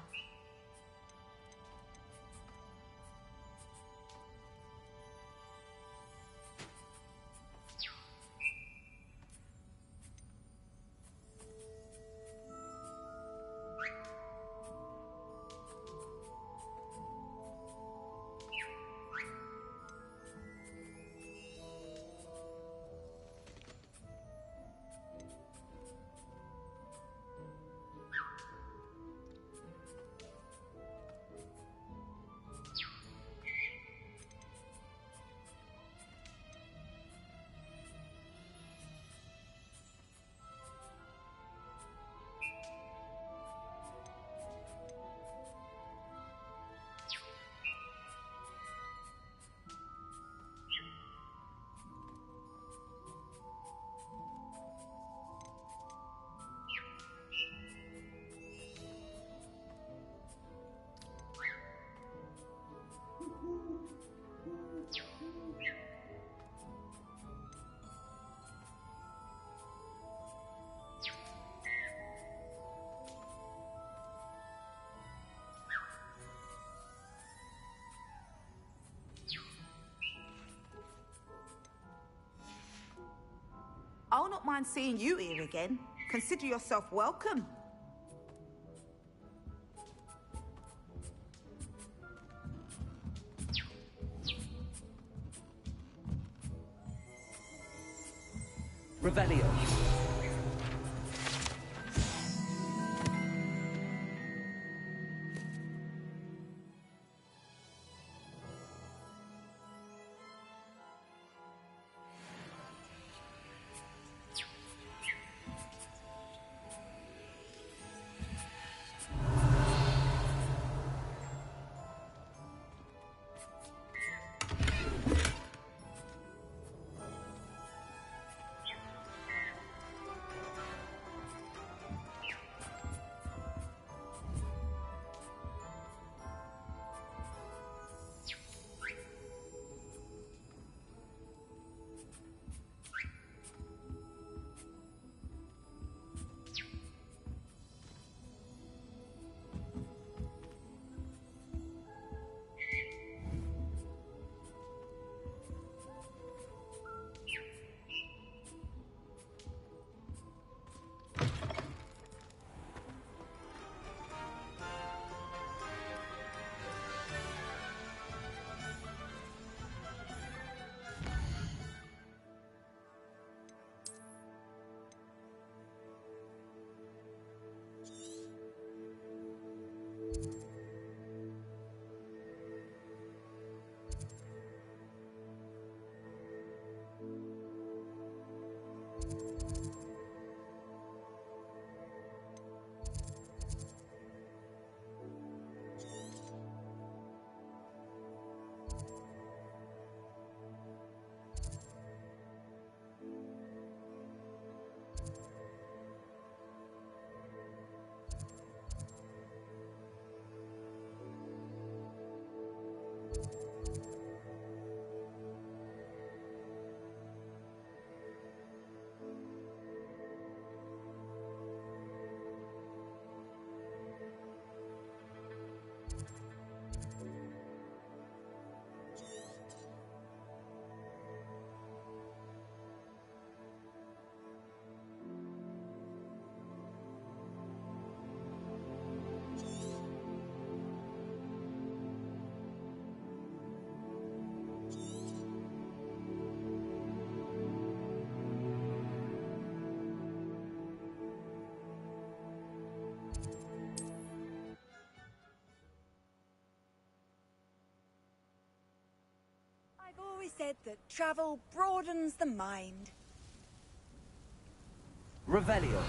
S12: I'll not mind seeing you here again. Consider yourself welcome.
S10: Revelio.
S13: I've always said that travel broadens the mind.
S10: Revelio.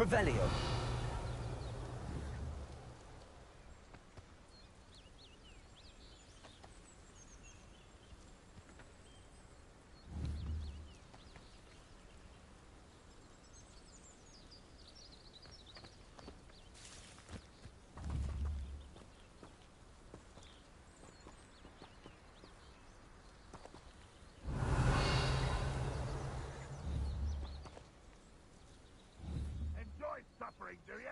S10: Revelio.
S8: Enjoy suffering, do you?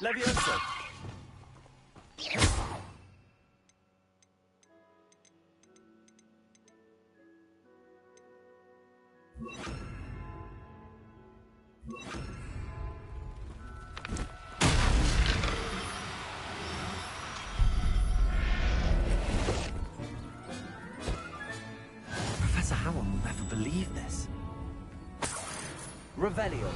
S10: Levioso.
S2: Professor Howard will never believe this.
S10: Revelio.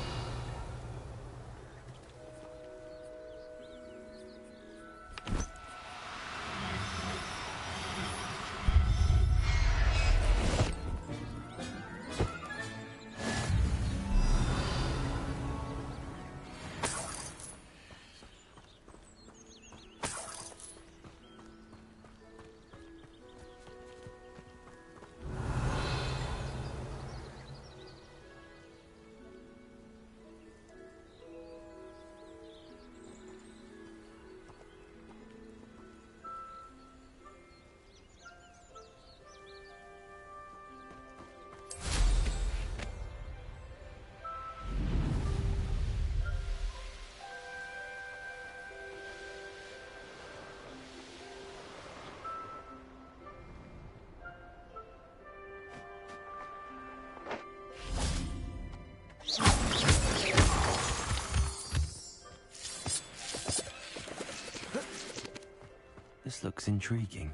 S2: This looks intriguing.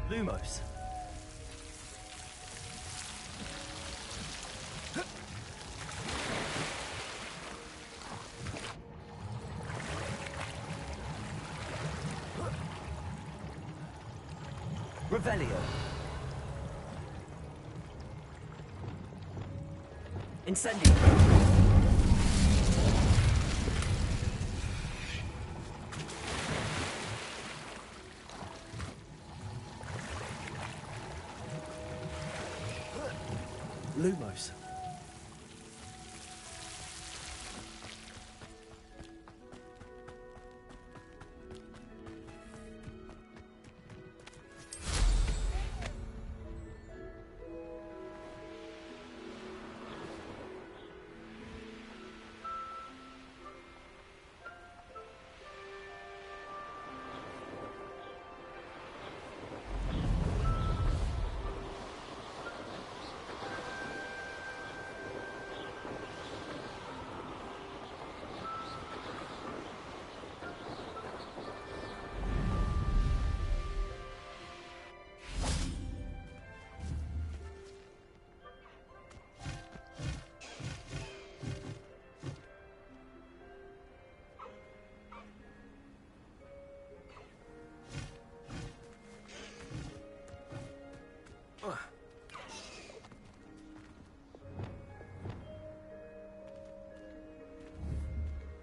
S2: Lumos.
S10: Revelio. Incendio.
S2: Lumos.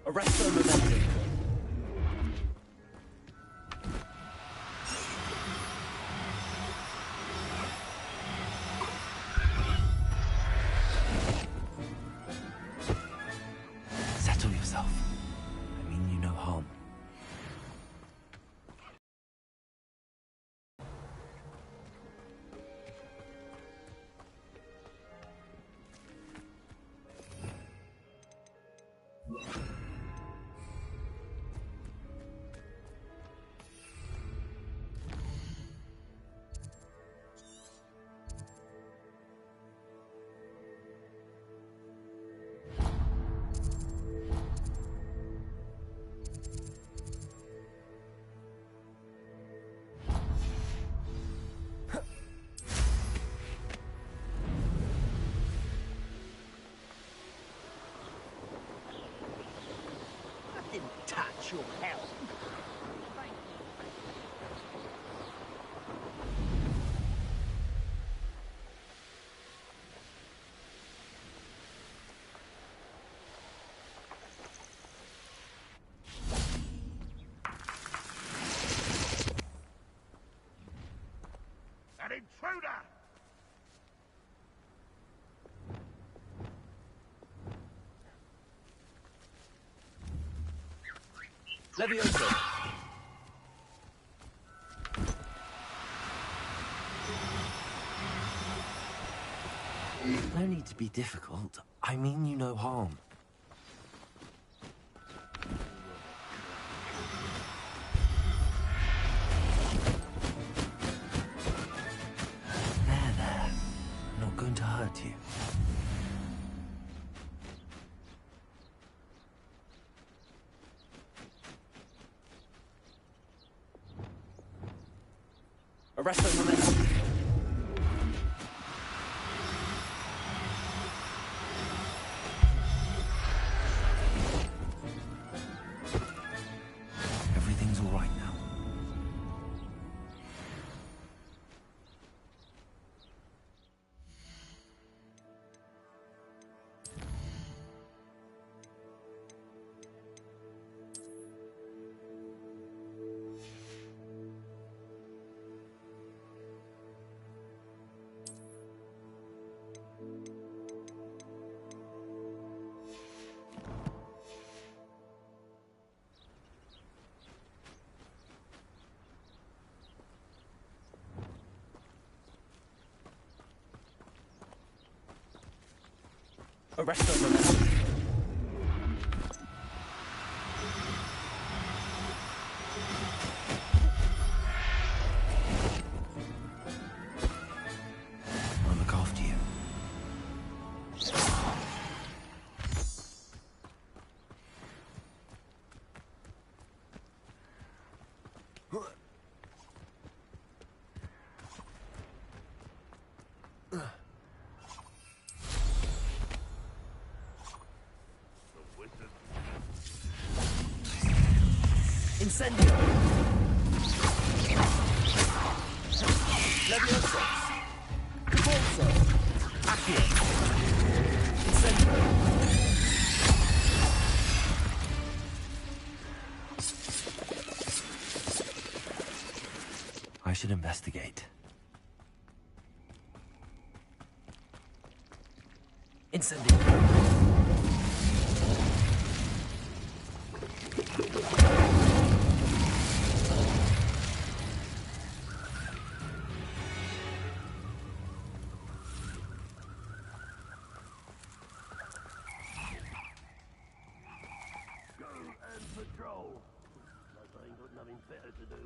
S10: Arresto Momentum.
S2: Settle yourself. I mean you no harm.
S14: your help.
S8: An intruder!
S10: Levioso.
S2: No need to be difficult. I mean you no harm. There. I'm not going to hurt you.
S10: Arresto momentum.
S2: Everything's all right now.
S10: Arresto momentum.
S2: I'll look after you.
S10: Incendio. Levioso. Corso. Accio. Incendio.
S2: I should investigate.
S10: Incendio.
S8: Patrol. Like I ain't got nothing better to do.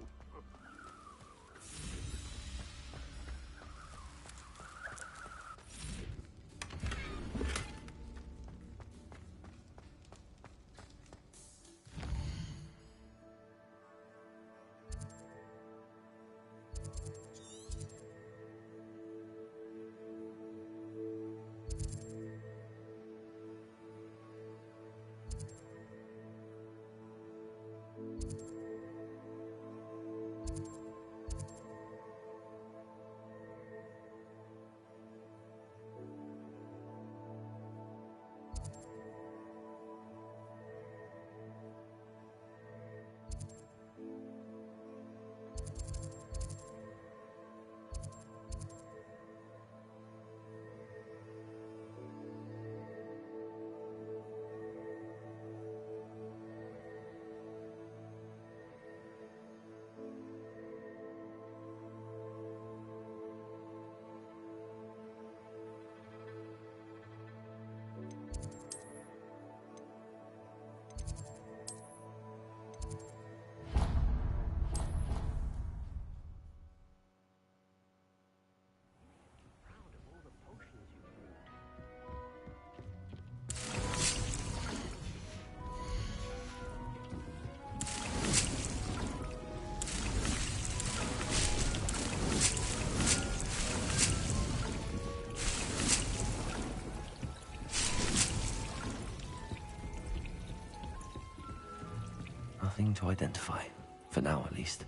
S2: nothing to identify. For now, at least.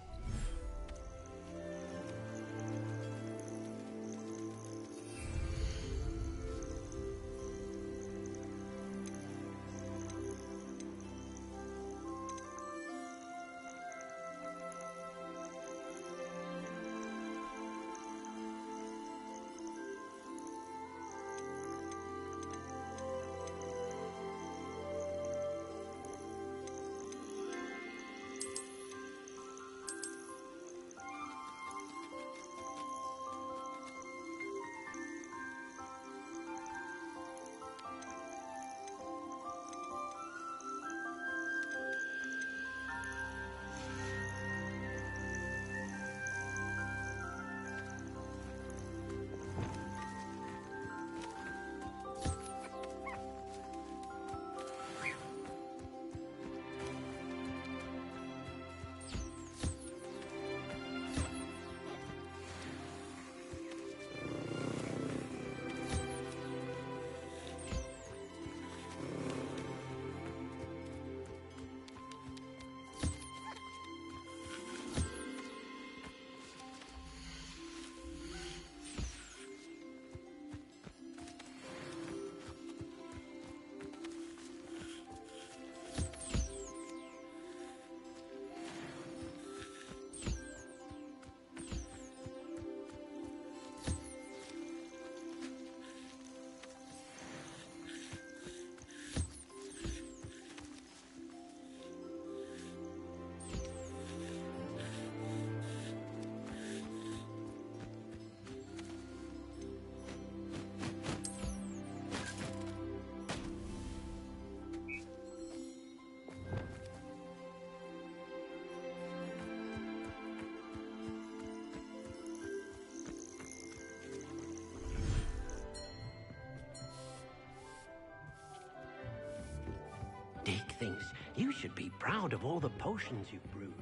S7: Dick thinks you should be proud of all the potions you've brewed.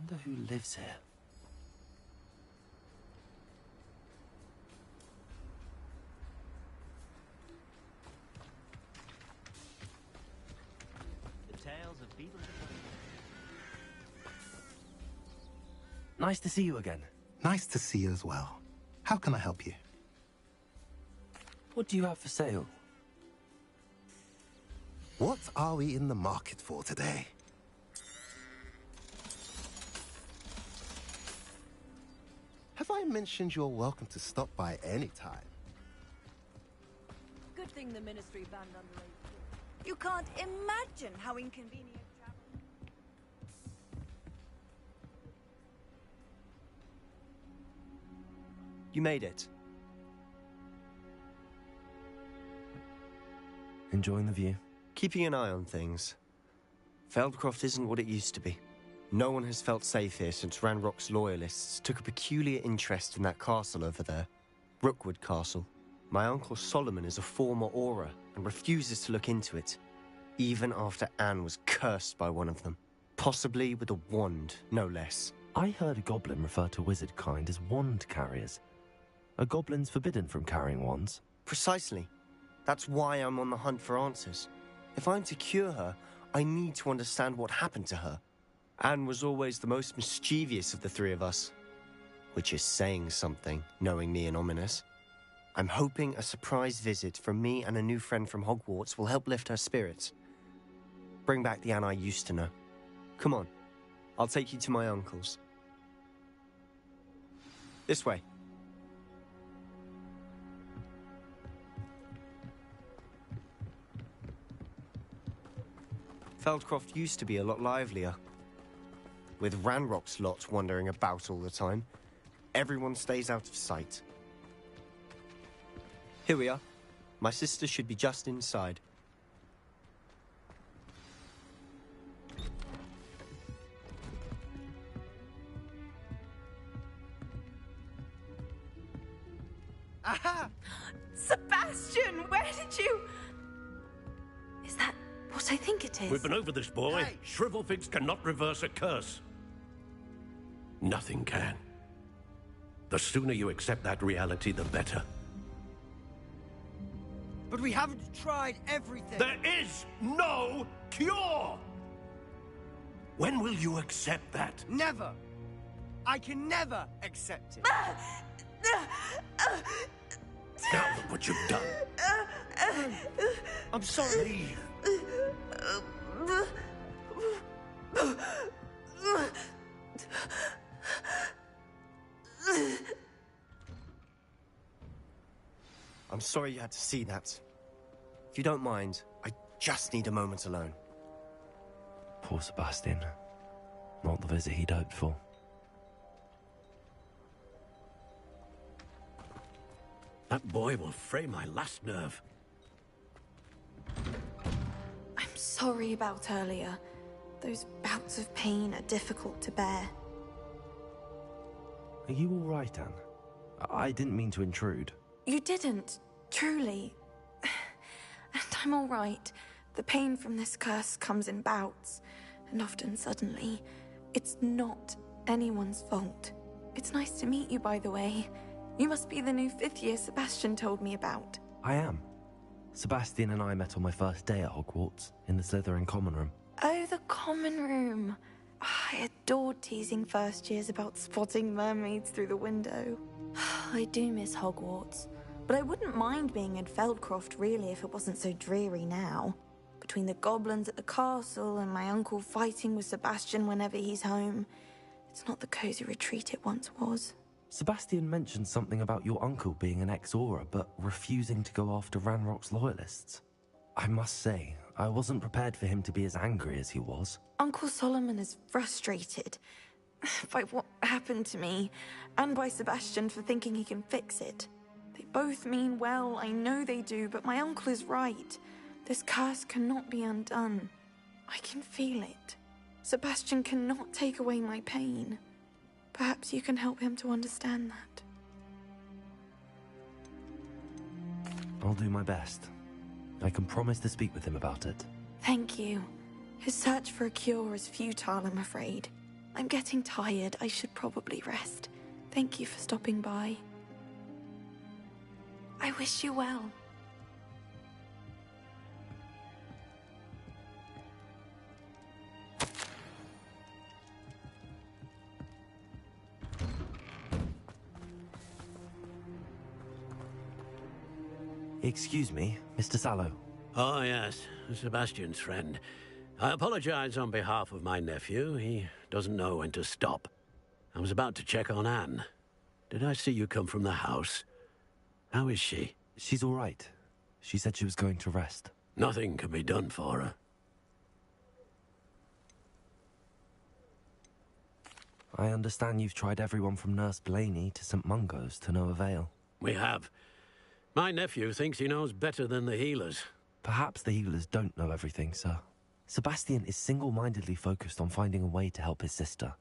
S2: Wonder who lives here.
S10: The tales of beetles.
S2: Nice to see you again.
S14: Nice to see you as well. How can I help you?
S2: What do you have for sale?
S14: What are we in the market for today? Have I mentioned you're welcome to stop by any time?
S11: Good thing the Ministry banned underage.
S13: You can't imagine how inconvenient travel.
S10: You made it.
S2: Enjoying the view?
S10: Keeping an eye on things. Feldcroft isn't what it used to be. No one has felt safe here since Ranrock's loyalists took a peculiar interest in that castle over there. Rookwood Castle. My uncle Solomon is a former Auror and refuses to look into it, even after Anne was cursed by one of them. Possibly with a wand, no less.
S2: I heard a goblin refer to wizard kind as wand carriers. Are goblins forbidden from carrying wands?
S10: Precisely. That's why I'm on the hunt for answers. If I'm to cure her, I need to understand what happened to her. Anne was always the most mischievous of the three of us. Which is saying something, knowing me and Ominous. I'm hoping a surprise visit from me and a new friend from Hogwarts will help lift her spirits. Bring back the Anne I used to know. Come on, I'll take you to my uncle's. This way. Feldcroft used to be a lot livelier. With Ranrock's lot wandering about all the time, everyone stays out of sight. Here we are. My sister should be just inside.
S9: Aha! Sebastian, where did you... Is that what I think it is?
S7: We've been over this, boy.
S10: Hey.
S7: Shrivelfigs cannot reverse a curse. Nothing can. The sooner you accept that reality, the better.
S10: But we haven't tried everything.
S7: There is no cure! When will you accept that?
S10: Never. I can never accept it.
S7: Now look what you've done.
S10: I'm sorry. I'm sorry you had to see that. If you don't mind, I just need a moment alone.
S2: Poor Sebastian. Not the visit he'd hoped for.
S7: That boy will fray my last nerve.
S9: I'm sorry about earlier. Those bouts of pain are difficult to bear.
S2: Are you all right, Anne? I didn't mean to intrude.
S9: You didn't, truly. And I'm all right. The pain from this curse comes in bouts, and often suddenly. It's not anyone's fault. It's nice to meet you, by the way. You must be the new 5th year Sebastian told me about.
S2: I am. Sebastian and I met on my first day at Hogwarts, in the Slytherin common room.
S9: Oh, the common room. I adored teasing first years about spotting mermaids through the window. I do miss Hogwarts, but I wouldn't mind being in Feldcroft really if it wasn't so dreary now. Between the goblins at the castle and my uncle fighting with Sebastian whenever he's home, it's not the cozy retreat it once was.
S2: Sebastian mentioned something about your uncle being an ex-Auror, but refusing to go after Ranrock's loyalists. I must say, I wasn't prepared for him to be as angry as he was.
S9: Uncle Solomon is frustrated by what happened to me, and by Sebastian for thinking he can fix it. They both mean well, I know they do, but my uncle is right. This curse cannot be undone. I can feel it. Sebastian cannot take away my pain. Perhaps you can help him to understand that.
S2: I'll do my best. I can promise to speak with him about it.
S9: Thank you. His search for a cure is futile, I'm afraid. I'm getting tired. I should probably rest. Thank you for stopping by. I wish you well.
S2: Excuse me, Mr. Sallow.
S7: Oh, yes, Sebastian's friend. I apologize on behalf of my nephew. He doesn't know when to stop. I was about to check on Anne. Did I see you come from the house? How is she?
S2: She's all right. She said she was going to rest.
S7: Nothing can be done for her.
S2: I understand you've tried everyone from Nurse Blaney to St. Mungo's to no avail.
S7: We have. My nephew thinks he knows better than the healers.
S2: Perhaps the healers don't know everything, sir. Sebastian is single-mindedly focused on finding a way to help his sister.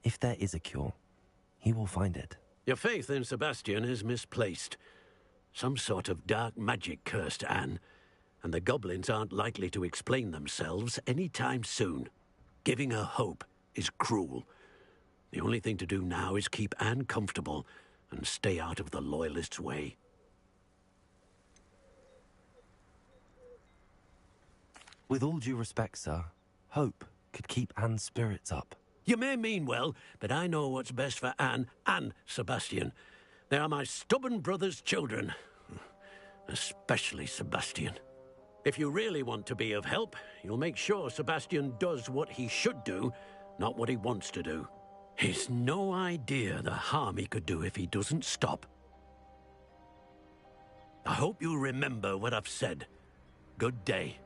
S2: If there is a cure, he will find it.
S7: Your faith in Sebastian is misplaced. Some sort of dark magic cursed Anne, and the goblins aren't likely to explain themselves anytime soon. Giving her hope is cruel. The only thing to do now is keep Anne comfortable and stay out of the Loyalists' way.
S2: With all due respect, sir, hope could keep Anne's spirits up.
S7: You may mean well, but I know what's best for Anne and Sebastian. They are my stubborn brother's children. Especially Sebastian. If you really want to be of help, you'll make sure Sebastian does what he should do, not what he wants to do. He's no idea the harm he could do if he doesn't stop. I hope you remember what I've said. Good day.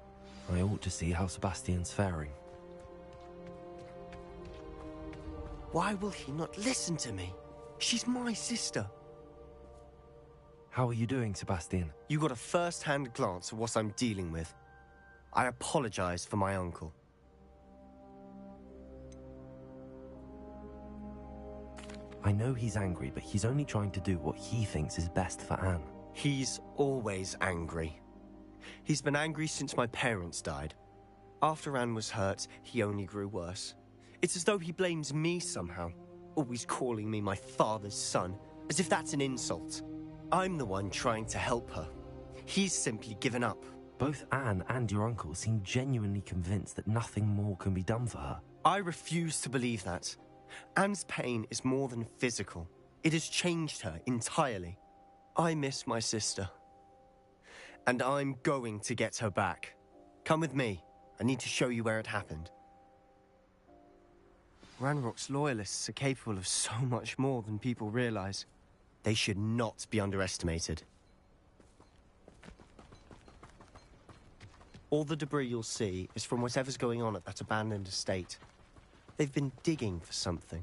S2: I ought to see how Sebastian's faring.
S10: Why will he not listen to me? She's my sister.
S2: How are you doing, Sebastian?
S10: You got a first-hand glance at what I'm dealing with. I apologize for my uncle.
S2: I know he's angry, but he's only trying to do what he thinks is best for Anne.
S10: He's always angry. He's been angry since my parents died. After Anne was hurt, he only grew worse. It's as though he blames me somehow, always calling me my father's son, as if that's an insult. I'm the one trying to help her. He's simply given up.
S2: Both Anne and your uncle seem genuinely convinced that nothing more can be done for her.
S10: I refuse to believe that. Anne's pain is more than physical. It has changed her entirely. I miss my sister. And I'm going to get her back. Come with me. I need to show you where it happened. Ranrock's loyalists are capable of so much more than people realize. They should not be underestimated. All the debris you'll see is from whatever's going on at that abandoned estate. They've been digging for something.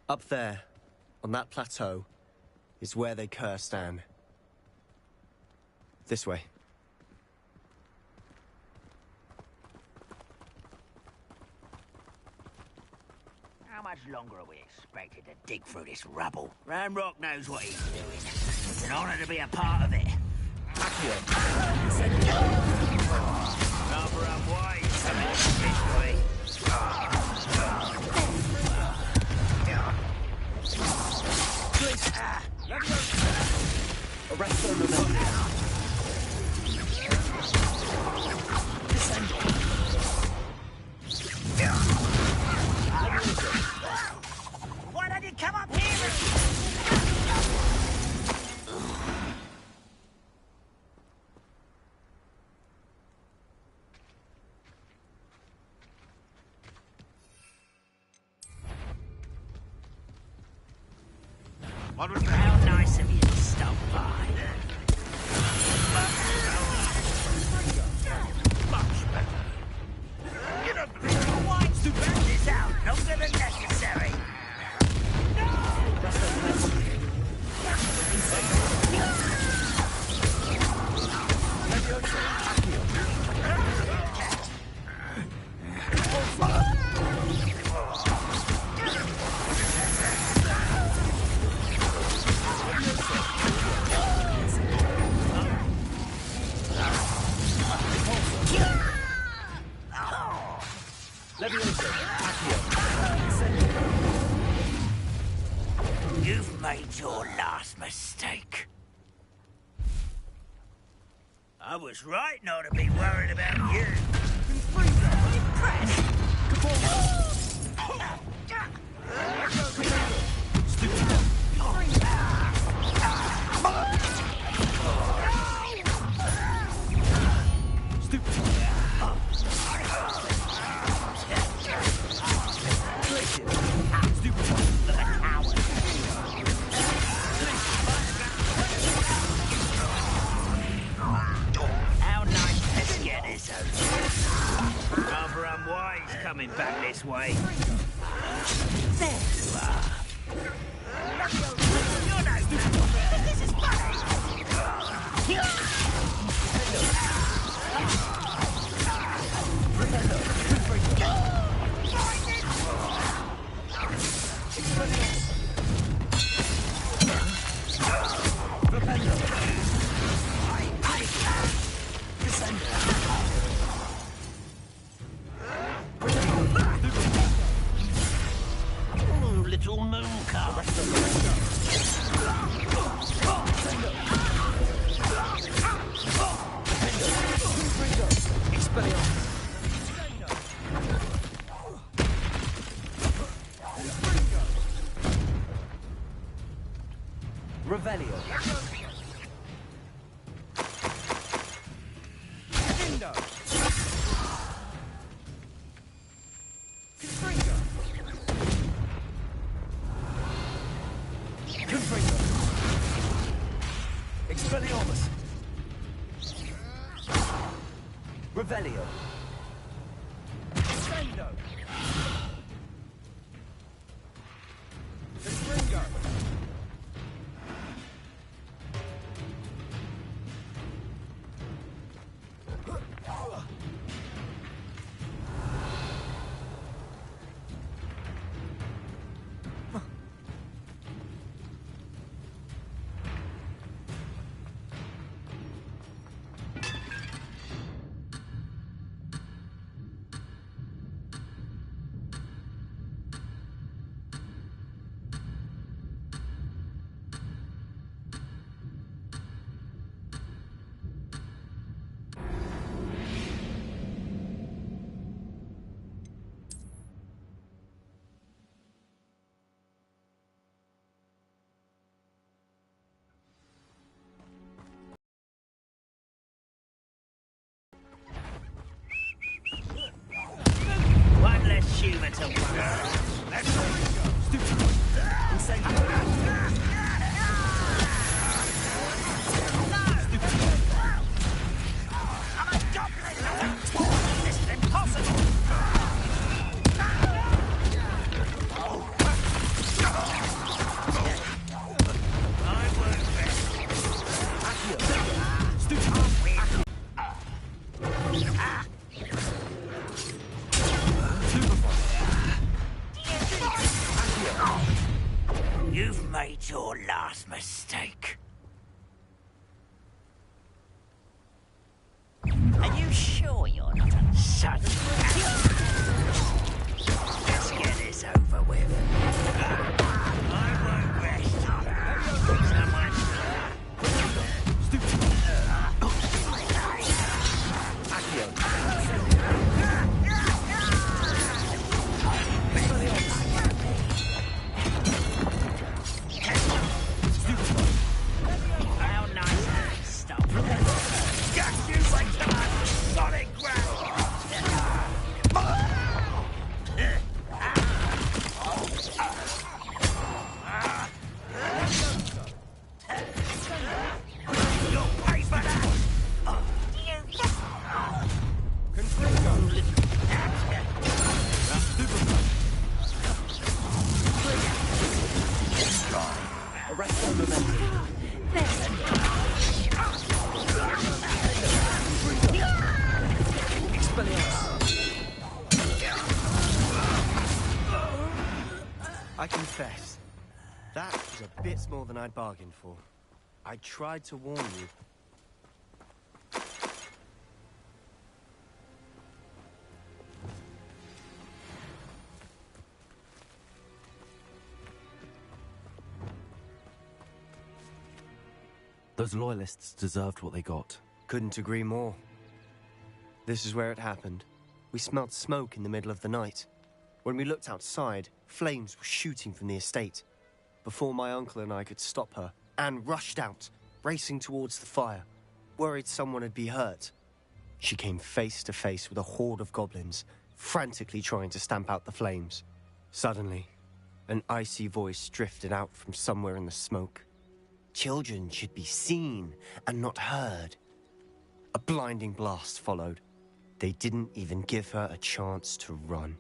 S10: Up there, on that plateau, is where they cursed Anne. This way.
S15: How much longer are we expected to dig through this rubble? Ranrock knows what he's doing. It's an honor to be a part of it. Rather unwise coming this way.
S10: Arrest them with them.
S15: Why don't you come up here?
S8: What was that?
S15: How nice of you to stop by.
S8: Much better. Get up there.
S15: Why to back this out longer than necessary? You've made your last mistake. I was right not to be worried about you. How nice to get this over. Rather unwise coming back this way. There you are. You're no good. This is funny. Little moon car.
S10: Revelio. Indo. Confringo. Confringo. Expelliarmus. Revelio. Ascendo.
S15: You've made your last mistake. Are you sure you're not a such? Let's get this over with. I won't rest on someone. How nice of this stuff. Got you like some solid You'll pay for that!
S10: Arrest on momentum. I confess, that was a bit more than I'd bargained for. I tried to warn you.
S2: Those loyalists deserved what they got.
S10: Couldn't agree more. This is where it happened. We smelled smoke in the middle of the night. When we looked outside, flames were shooting from the estate. Before my uncle and I could stop her, Anne rushed out, racing towards the fire, worried someone had been hurt. She came face to face with a horde of goblins, frantically trying to stamp out the flames. Suddenly, an icy voice drifted out from somewhere in the smoke. Children should be seen and not heard. A blinding blast followed. They didn't even give her a chance to run.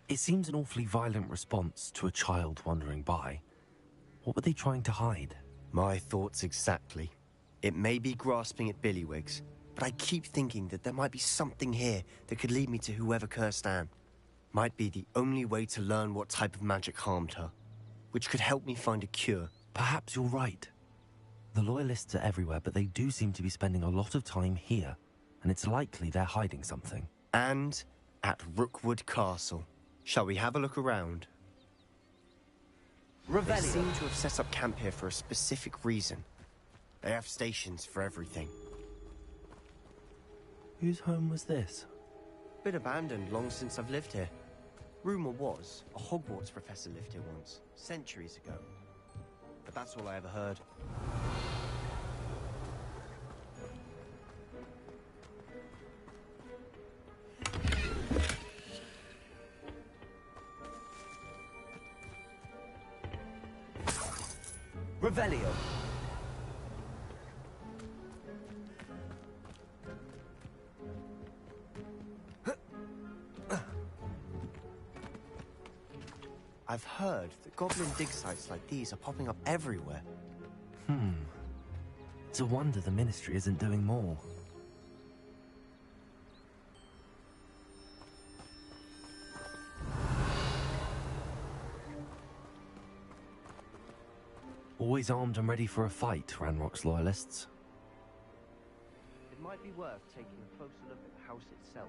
S2: It seems an awfully violent response to a child wandering by. What were they trying to hide?
S10: My thoughts exactly. It may be grasping at Billywigs, but I keep thinking that there might be something here that could lead me to whoever cursed Anne. Might be the only way to learn what type of magic harmed her, which could help me find a cure.
S2: Perhaps you're right. The Loyalists are everywhere, but they do seem to be spending a lot of time here, and it's likely they're hiding something.
S10: And at Rookwood Castle. Shall we have a look around? They seem to have set up camp here for a specific reason. They have stations for everything.
S2: Whose home was this?
S10: Been abandoned long since I've lived here. Rumor was, a Hogwarts professor lived here once, centuries ago. But that's all I ever heard.
S16: Revelio.
S10: I've heard that goblin dig sites like these are popping up everywhere.
S2: It's a wonder the Ministry isn't doing more. Always armed and ready for a fight, Ranrock's loyalists.
S10: It might be worth taking a closer look at the house itself.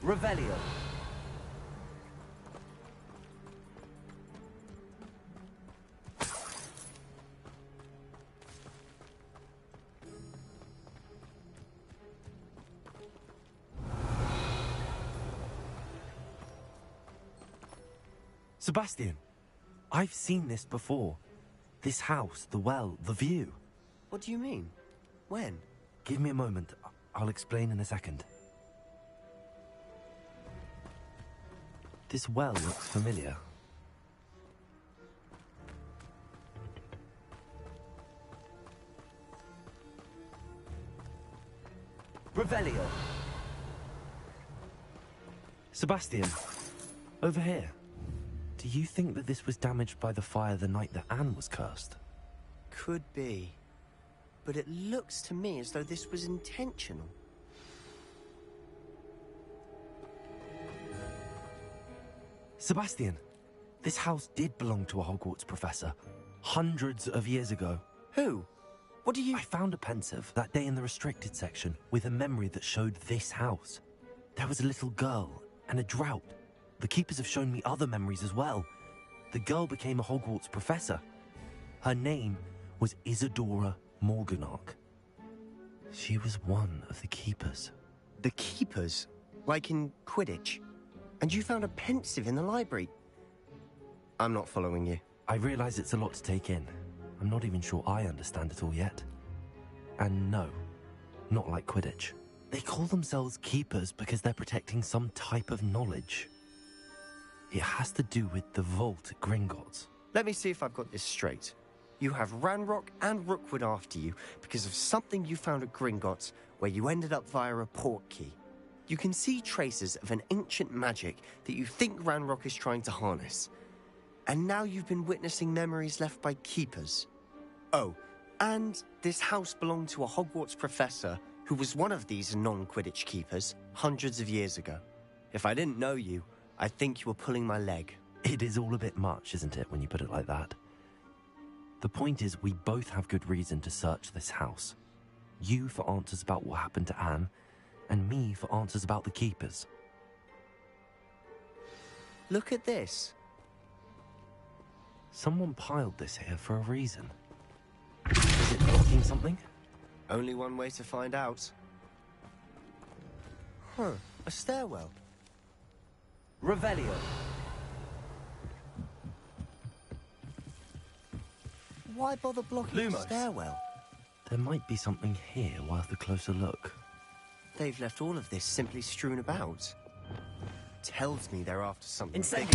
S2: Revelio. Sebastian, I've seen this before. This house, the well, the view.
S10: What do you mean? When?
S2: Give me a moment. I'll explain in a second. This well looks familiar. Revelio. Sebastian, over here. Do you think that this was damaged by the fire the night that Anne was cursed?
S10: Could be. But it looks to me as though this was intentional.
S2: Sebastian, this house did belong to a Hogwarts professor, hundreds of years ago.
S10: Who? What do you...
S2: I found a pensive that day in the restricted section with a memory that showed this house. There was a little girl and a drought. The keepers have shown me other memories as well. The girl became a Hogwarts professor. Her name was Isadora Morganach. She was one of the keepers.
S10: The keepers? Like in Quidditch? And you found a pensive in the library? I'm not following you.
S2: I realize it's a lot to take in. I'm not even sure I understand it all yet. And no, not like Quidditch. They call themselves keepers because they're protecting some type of knowledge. It has to do with the vault at Gringotts.
S10: Let me see if I've got this straight. You have Ranrock and Rookwood after you because of something you found at Gringotts where you ended up via a port key. You can see traces of an ancient magic that you think Ranrock is trying to harness. And now you've been witnessing memories left by keepers. Oh, and this house belonged to a Hogwarts professor who was one of these non-Quidditch keepers hundreds of years ago. If I didn't know you, I think you were pulling my leg.
S2: It is all a bit much, isn't it, when you put it like that? The point is, we both have good reason to search this house. You for answers about what happened to Anne, and me for answers about the keepers.
S10: Look at this.
S2: Someone piled this here for a reason. Is it blocking something?
S10: Only one way to find out. Huh, a stairwell.
S2: Revelio.
S10: Why bother blocking the stairwell?
S2: There might be something here worth a closer look.
S10: They've left all of this simply strewn about. Tells me they're after something.
S2: Insane.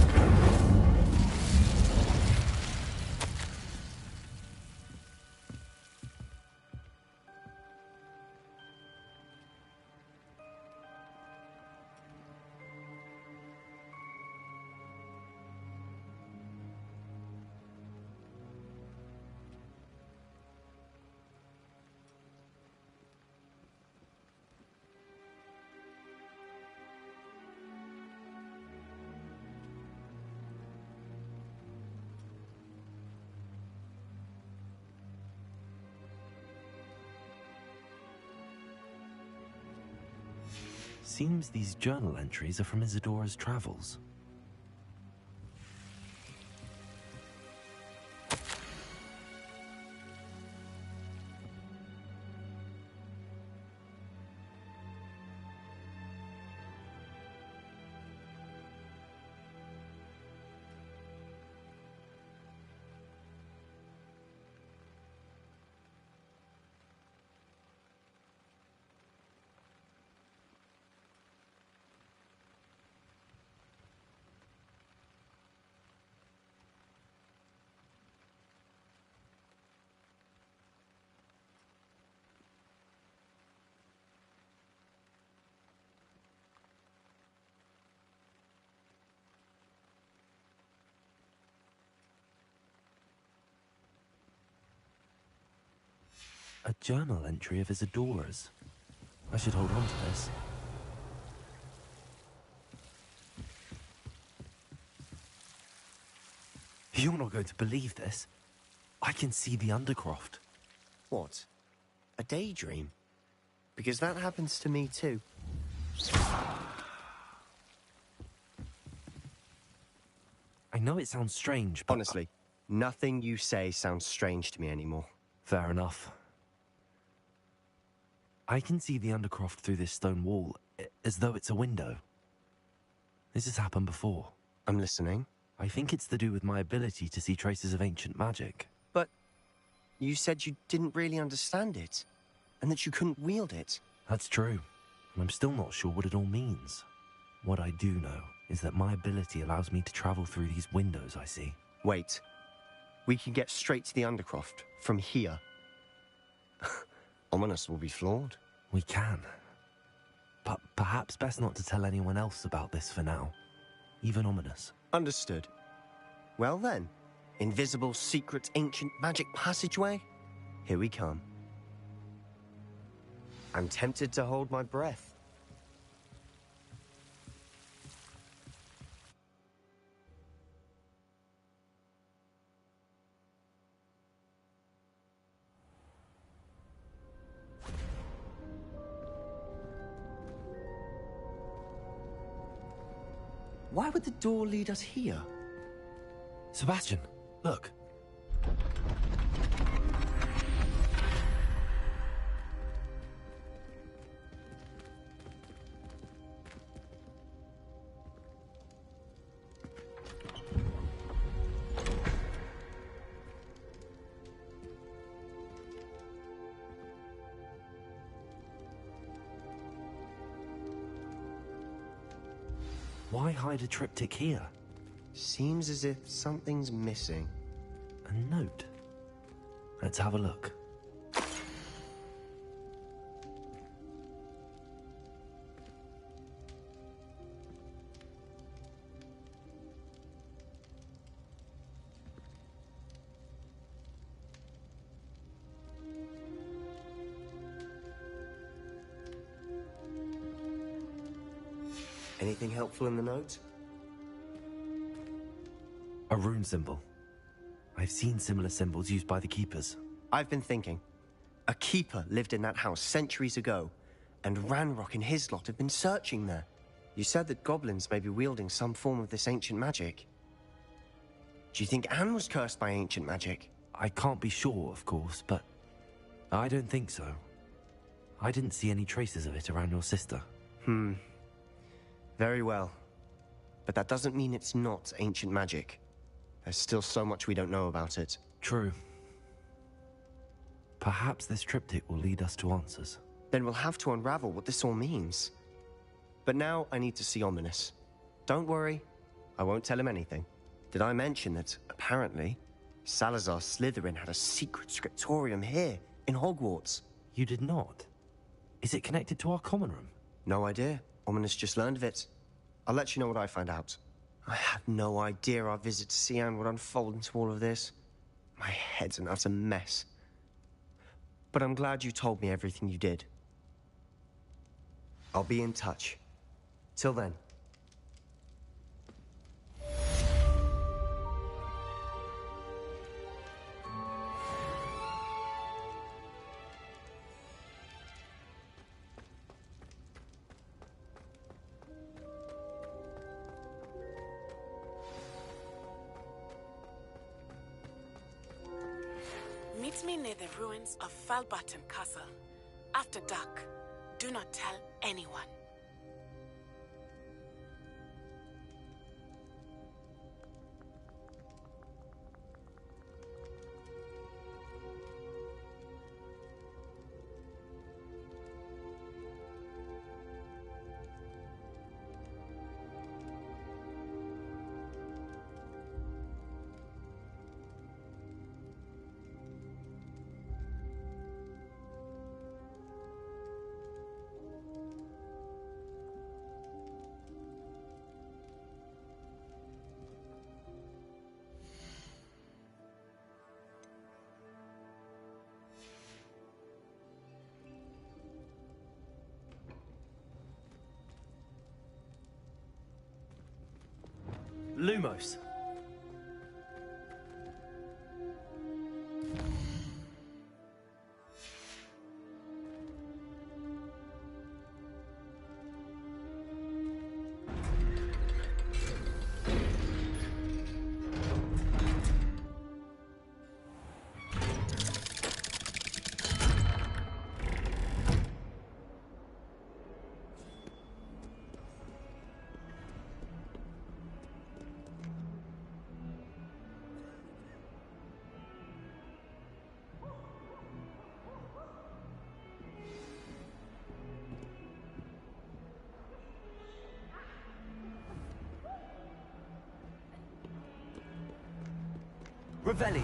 S2: Seems these journal entries are from Isadora's travels. A journal entry of Isadora's. I should hold on to this. You're not going to believe this. I can see the Undercroft.
S10: What? A daydream? Because that happens to me too.
S2: I know it sounds strange, but...
S10: Honestly, nothing you say sounds strange to me anymore.
S2: Fair enough. I can see the Undercroft through this stone wall, as though it's a window. This has happened before.
S10: I'm listening.
S2: I think it's to do with my ability to see traces of ancient magic.
S10: But you said you didn't really understand it, and that you couldn't wield it.
S2: That's true, and I'm still not sure what it all means. What I do know is that my ability allows me to travel through these windows I see.
S10: Wait. We can get straight to the Undercroft from here. Ominous will be flawed.
S2: We can. But perhaps best not to tell anyone else about this for now. Even Ominous.
S10: Understood. Well then, invisible, secret, ancient magic passageway? Here we come. I'm tempted to hold my breath. Why would the door lead us here?
S2: Sebastian, look. Why hide a triptych here?
S10: Seems as if something's missing.
S2: A note. Let's have a look.
S10: Anything helpful in the note?
S2: A rune symbol. I've seen similar symbols used by the keepers.
S10: I've been thinking. A keeper lived in that house centuries ago, and Ranrock and his lot have been searching there. You said that goblins may be wielding some form of this ancient magic. Do you think Anne was cursed by ancient magic?
S2: I can't be sure, of course, but I don't think so. I didn't see any traces of it around your sister.
S10: Very well. But that doesn't mean it's not ancient magic. There's still so much we don't know about it.
S2: True. Perhaps this triptych will lead us to answers.
S10: Then we'll have to unravel what this all means. But now I need to see Ominous. Don't worry, I won't tell him anything. Did I mention that, apparently, Salazar Slytherin had a secret scriptorium here, in Hogwarts?
S2: You did not? Is it connected to our common room?
S10: No idea. Ominous just learned of it. I'll let you know what I find out. I had no idea our visit to Cian would unfold into all of this. My head's an utter mess. But I'm glad you told me everything you did. I'll be in touch. Till then.
S12: Meet me near the ruins of Falbarton Castle. After dark. Do not tell anyone.
S2: Lumos.
S10: Revelio.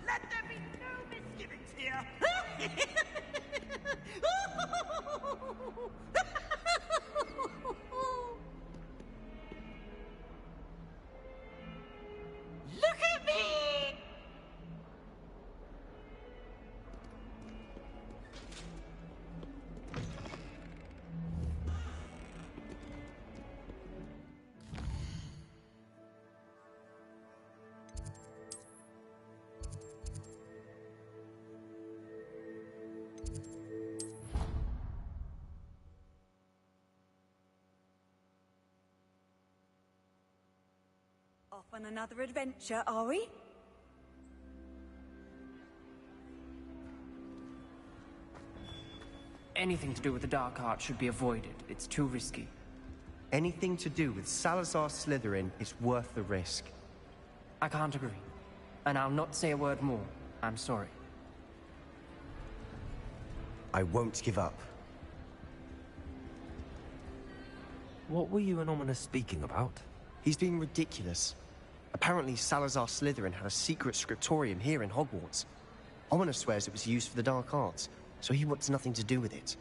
S15: Let there be no misgivings here. Look at me!
S13: Off on another adventure, are we?
S16: Anything to do with the dark art should be avoided. It's too risky.
S10: Anything to do with Salazar Slytherin is worth the risk.
S16: I can't agree. And I'll not say a word more. I'm sorry.
S10: I won't give up.
S2: What were you and Ominous speaking about?
S10: He's being ridiculous. Apparently Salazar Slytherin had a secret scriptorium here in Hogwarts. Ominous swears it was used for the dark arts, so he wants nothing to do with it.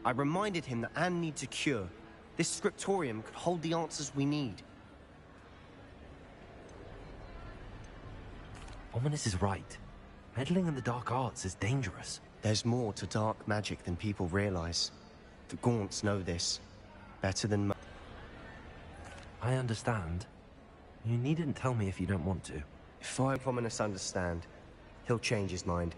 S10: I reminded him that Anne needs a cure. This scriptorium could hold the answers we need.
S2: Ominous is right. Meddling in the dark arts is dangerous.
S10: There's more to dark magic than people realize. The Gaunts know this better than
S2: I understand. You needn't tell me if you don't want to.
S10: If Ominous understand, he'll change his mind.